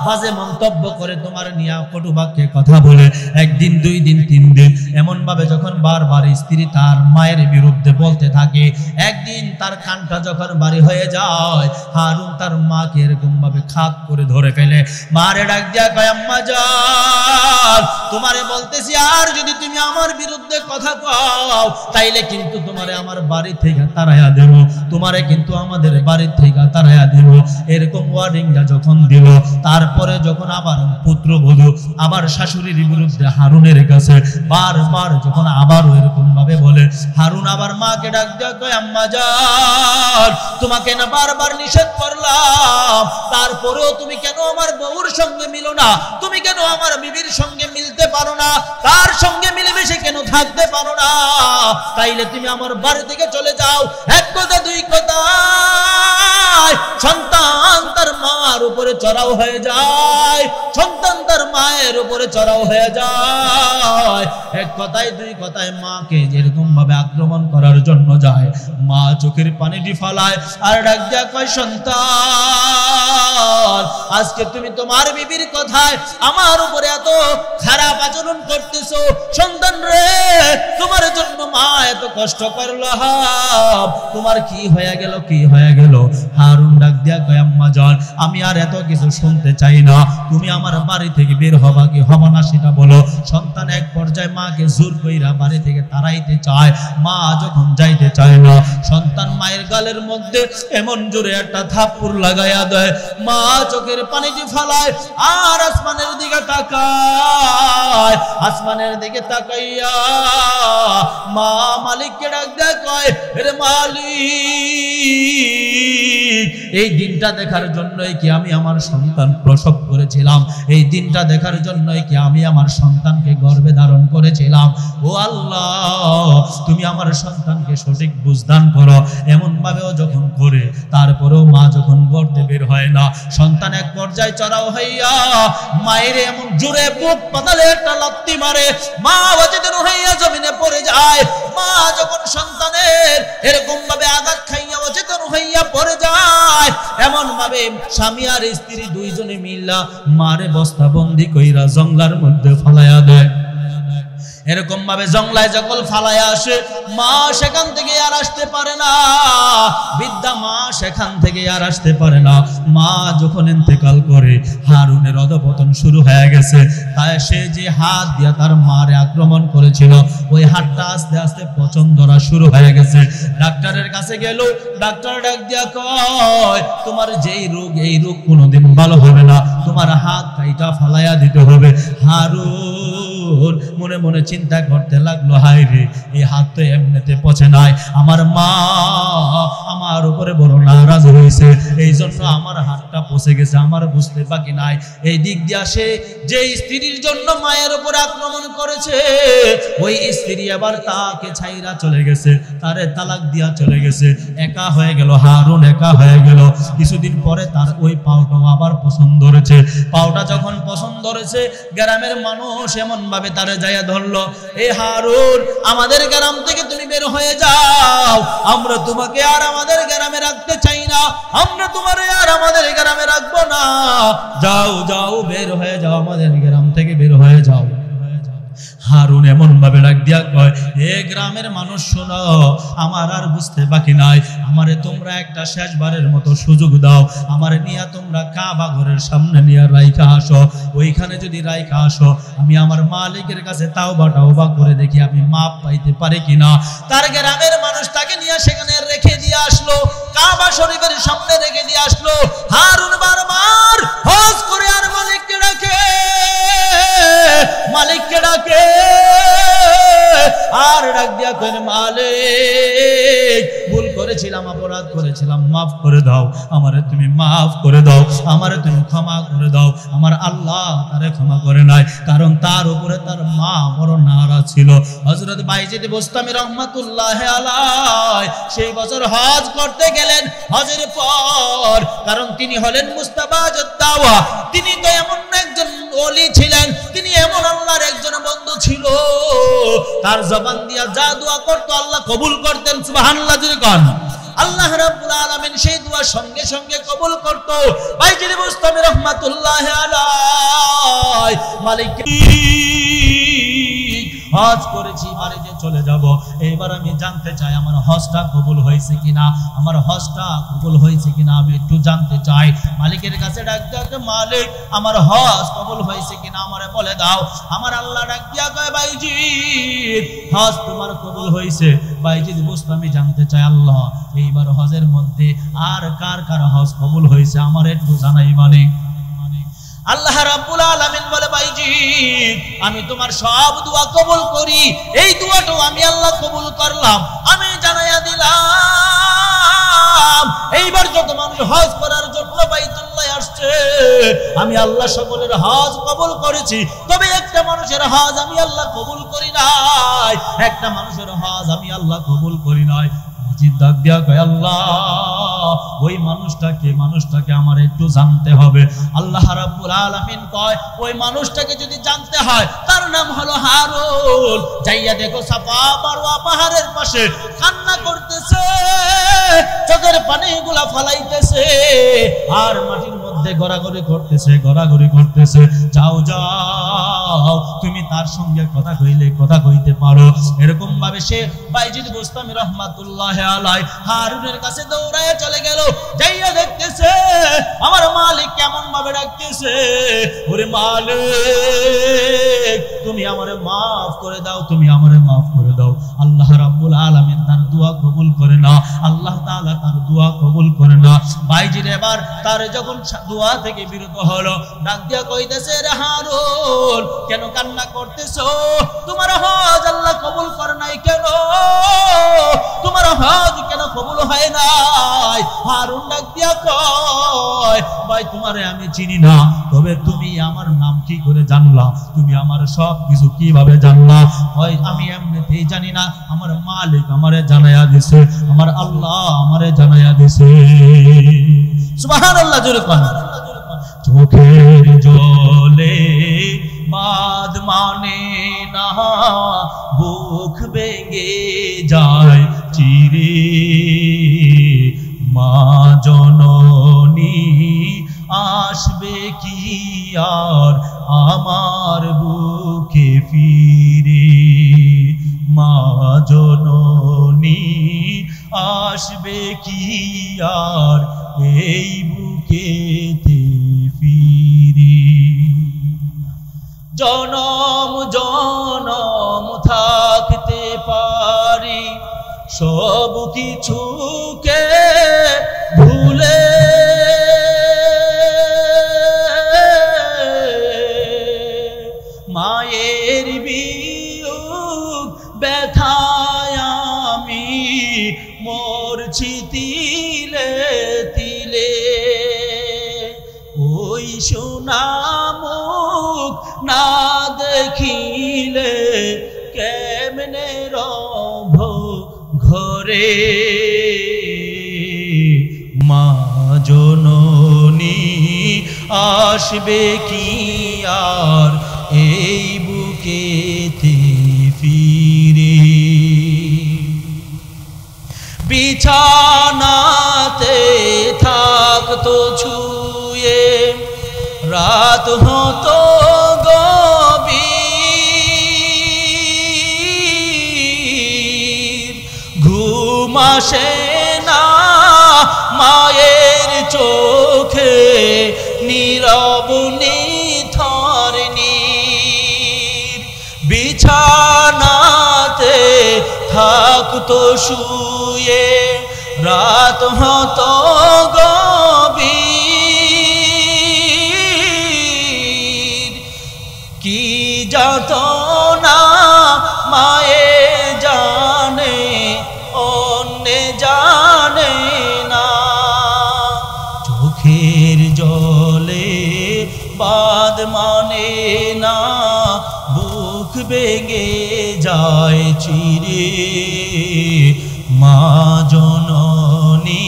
বাজে মন্তব্য করে তোমার নিয়ে কটু বাক্যে কথা বলে। একদিন, দুই দিন, তিন দিন এমন ভাবে যখন বারবার স্ত্রী তার মায়ের বিরুদ্ধে বলতে থাকে, একদিন তার কানটা যখন বাড়ি হয়ে যায়, হারুন তার মাকে এরকম ভাবে খাপ করে ধরে ফেলে। মারে ডাক দিয়া কয়, আম্মা জান তোমারে বলতেছি, আর যদি তুমি আমার বিরুদ্ধে কথা কও তাইলে কিন্তু তোমারে আমার বাড়ি থেকে তাড়াইয়া দেব, তোমারে কিন্তু আমাদের বাড়ি থেকে তাড়াইয়া দেব। এরকম ওয়ার্ডিংটা যখন দিল, তারপরে যখন আবার পুত্রবধূ আবার শাশুড়ির বিরুদ্ধে হারুনের কাছে বারবার যখন আবারও এরকম ভাবে বলে, হারুন আবার মাকে ডাক দেয়া কয়, আম্মা জান তোমাকে না বারবার নিষেধ করলাম, তারপরেও তুমি কেন আমার বউর সঙ্গে মিলো না? তুমি কেন আমার বিবির সঙ্গে মিলতে পারো না? তার সঙ্গে মিলেমিশে কেন থাকতে পারো না? তাইলে তুমি আমার বাড়ি থেকে চলে যাও। এক কথা দুই কথা, সন্তান তার মার উপরে চড়াও হয়ে যায়, সন্তান তার মায়ের উপরে চড়াও হয়ে যায়। এক কথায় দুই কথায় মাকে যেরকম ভাবে আক্রমণ করার জন্য যায়, মা চোখের পানিটি ফালায় আর ডাক দেয়া কয়, সন্তান আজকে তুমি তোমার বিবির কথায় আমার উপরে এত খারাপ আচরণ করতেছো, সন্তান রে তোমার জন্য মা এত কষ্ট করলাম, তোমার কি হয়ে গেল, কি হয়ে গেল? হারুন ডাক দিয়া কয়, আম্মা জান আমি আর এত কিছু শুনতে চাই না, তুমি আমার বাড়ি থেকে বের হবা কি হবা না সেটা বলো। সন্তান এক পর্যায়ে মাকে জোর কইরা বাড়ি থেকে তাড়াইতে চায়, মা যখন যাইতে চায় না, সন্তান মায়ের গালের মধ্যে এমন জোরে একটা থাপ্পড় লাগাইয়া দেয়, মা চোখের পানিটি ফালায় আর আসমানের দিকে তাকায়। আসমানের দিকে তাকাইয়া মা মালিককে ডাক দেয়, কয়, রে মালিক এই দিনটা দেখার জন্যই কি আমি আমার সন্তান প্রসব করেছিলাম, এই দিনটা দেখার জন্যই কি আমি আমার সন্তানকে গর্ভে ধারণ করেছিলাম। ও আল্লাহ তুমি আমার সন্তানকে সঠিক বুঝদান করো। এমন ভাবেও যখন করে, তারপরেও মা যখন গর্ভে বের হয় না, সন্তান এক পর্যায়ে চড়াও হইয়া মায়ের এমন জোরে বুক পাতালে একটা লাত্তি মারে, মা অচেতন হইয়া জমিনে পড়ে যায়। মা যখন সন্তানের এরকম ভাবে আঘাত খাইয়া অচেতন হইয়া পড়ে যায়, নাই। এমন ভাবে স্বামী আর স্ত্রী দুইজনে মিল্লা মারে বস্তাবন্দি কইরা জঙ্গলার মধ্যে ফালাইয়া দেয়। এরকম ভাবে জঙ্গলায় যখন ফালাইয়া আসে, মা সেখান থেকে আর আসতে পারে না, বৃদ্ধা মা সেখান থেকে আর আসতে পারে না। মা যখন ইন্তেকাল করে, হারুনের অধঃপতন শুরু হয়ে গেছে। তাই সে যে হাত দিয়া তার মারে আক্রমণ করেছিল, ওই হাতটা আস্তে আস্তে পচন ধরা শুরু হয়ে গেছে। ডাক্তারের কাছে গেল, ডাক্তার ডাক দিয়া কয়, তোমার যেই রোগ, এই রোগ কোনোদিন ভালো হবে না, তোমার হাত কাইটা ফালাইয়া দিতে হবে। হারুন মনে মনে চিন্তা করতে লাগলো, হায় রে, এই হাত তো এমনিতে পচে নাই, আমার মা আমার উপরে বড় নারাজ হয়েছে, এই জন্য আমার হাতটা পচে গেছে, আমার বুঝতে বাকি নাই। এই দিক দিয়ে সে যে স্ত্রীর জন্য মায়ের উপর আক্রমণ করেছে, ওই স্ত্রী আবার তাকে ছাইরা চলে গেছে, তারে তালাক দিয়া চলে গেছে, একা হয়ে গেল। হারুন একা হয়ে গেল। কিছুদিন পরে তার ওই পাওটাও আবার পছন্দ ধরেছে। পাওটা যখন পছন্দ ধরেছে, গ্রামের মানুষ এমন ভাবে তারে যাইয়া ধরলো, এ হারুন, আমাদের গ্রাম থেকে তুমি বের হয়ে যাও, আমরা তোমাকে আর আমাদের গ্রামে রাখতে চাই না, আমরা তোমারে আর আমাদের গ্রামে রাখবো না, যাও যাও, বের হয়ে যাও, আমাদের গ্রাম থেকে বের হয়ে যাও। হারুন এমন ভাবে ডাক দিয়া কয়, এ গ্রামের মানুষ শোনো, আমার আর বুঝতে বাকি নাই, আমারে তোমরা একটা শেষবারের মতো সুযোগ দাও, আমারে নিয়ে তোমরা কাবা ঘরের সামনে নিয়ে রাইখা আসো, ওইখানে যদি রাইখা আসো, আমি আমার মালিকের কাছে তাওবা করে দেখি আমি মাপ পাইতে পারি কিনা। তার গ্রামের মানুষ তাকে নিয়ে সেখানে রেখে দিয়ে আসলো, কাবা শরীফের সামনে রেখে দিয়ে আসলো। হারুন বারবার হজ করে আর মালিককে ডাকে, মালিককে ডাকে, আর ডাক দিয়া কয়, মালিক, ভুল করেছিলাম, অপরাধ করেছিলাম, মাফ করে দাও, আমারে তুমি মাফ করে দাও, আমারে তুমি ক্ষমা করে দাও। আমার আল্লাহ তারে ক্ষমা করে নাই, কারণ তার উপরে তার মা বড় নারাজ ছিল। হযরত বাইজিদ বুস্তামি রহমাতুল্লাহি আলাইহি সেই বছর হজ করতে গেলেন, হজের পর, কারণ তিনি হলেন মুস্তাবাজুদ দাওয়া, তিনি তো এমন একজন ওলি ছিলেন, তিনি এমন আল্লাহর একজন বন্ধু ছিল, তার জবান দিয়া যা দোয়া করত আল্লাহ কবুল করতেন। সুবহানাল্লাহ জোরে কোন। আল্লাহ রাব্বুল আলামিন সেই দোয়া সঙ্গে সঙ্গে কবুল করত। বাইজিদ বুস্তামি রাহমাতুল্লাহি আলাইহি মালিক হজ করেছি, বাড়িতে চলে যাব, এবার আমি জানতে চাই আমার হজটা কবুল হয়েছে কিনা, আমার হজটা কবুল হয়েছে কিনা আমি একটু জানতে চাই। মালিকের কাছে ডাক দিয়া, মালিক, আমার হজ কবুল হয়েছে কিনা আমারে বলে দাও। আমার আল্লাহ ডাক দিয়া কয়, বাইজিদ, হজ তোমার কবুল হয়েছে। বাইজিদ বুস্তামি জানতে চাই, আল্লাহ, এইবার হজের মধ্যে আর কার কার হজ কবুল হয়েছে আমার একটু জানাই। মানে আল্লাহ রাব্বুল আলামিন বলে, বাইজিদ, আমি তোমার সব দোয়া কবুল করি, এই দোয়াটাও আমি আল্লাহ কবুল করলাম, আমি জানাইয়া দিলাম, এইবার যত মানুষ হজ করার জন্য বাইতুল্লাহ আসছে, আমি আল্লাহ সকলের হজ কবুল করেছি, তবে একটা মানুষের হজ আমি আল্লাহ কবুল করি নাই, একটা মানুষের হজ আমি আল্লাহ কবুল করি নাই। ডাক দিয়া কয়, আল্লাহ, ওই মানুষটাকে আমার একটু জানতে হবে। আল্লাহ রাব্বুল আলামিন কয়, ওই মানুষটাকে যদি জানতে হয়, তার নাম হলো হারুন। যাইয়া দেখো, সাফা মারওয়া পাহাড়ের পাশে কান্না করতেছে, চোখের পানিগুলা ফালাইতেছে, আর মাটির মধ্যে গড়াগড়ি করতেছে। যাও যাও, তুমি তার সঙ্গে কথা কইলে কথা কইতে পারো। এরকম ভাবে সে বাইজিদ বুস্তামি রাহমাতুল্লাহি আলাইহি হারুনের কাছে দৌড়ায় চলে গেল। যাইয়া দেখতেছে আমার মালিক কেমন ভাবে ডাকতেছে, ওরে মালিক, তুমি আমারে মাফ করে দাও, তুমি আমারে মাফ করে দাও। আল্লাহ রাব্বুল আলামিন তার দোয়া কবুল করে না, আল্লাহ তাআলা তার দোয়া কবুল করে না। বাইজিদ এবার তার যখন দোয়া থেকে বিরত হলো, ডাক দিয়া কইতেছে, রে হারুন, কেন কান্না করতেছো? তোমার হজ আল্লাহ কবুল করে নাই কেন? তোমার হজ কেন কবুল হয় নাই? হারুন ডাক দিয়া কয়, ভাই, তোমারে আমি চিনি না, তবে তুমি আমার নাম কি করে জানলা? তুমি আমার সব কিছু কিভাবে জানলা? হয় আমি এমনিতেই জানি না, আমার মালিক আমারে জানাইয়া দিছে, আমার আল্লাহ আমারে জানাইয়া দিছে। সুবহানাল্লাহ জোরে কোন। চোখের জলে বাদ মানে না, বুক ভেঙে যায় চিরে, মা জন এই বুকেতে ফিরে। জনম জনম থাকতে পারি সব কিছুকে ভুলে, মায়ের বিয়োগ ব্যথায় আমি মরছি তিলে তিলে। ওই সোনা মুখ না দেখিলে কেমনে রব ঘরে। মা জননী আসবে কি আর এই বুকেতে ফিরে। বিছানাতে থাকতো ছুঁয়ে রাত হতো গভীর, ঘুম আসে না মায়ের চোখে নীরব নিথর নীর। বিছানাতে থাকতো শুয়ে রাত হতো গভীর, কি যাতনা মায়ে জানে অন্যে জানে না। চোখের জলে বাঁধ মানে না, বুক ভেঙে যায় চিরে। মা জননী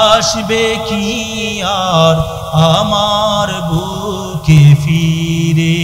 আসবে কি আর আমার বুকে ফিরে।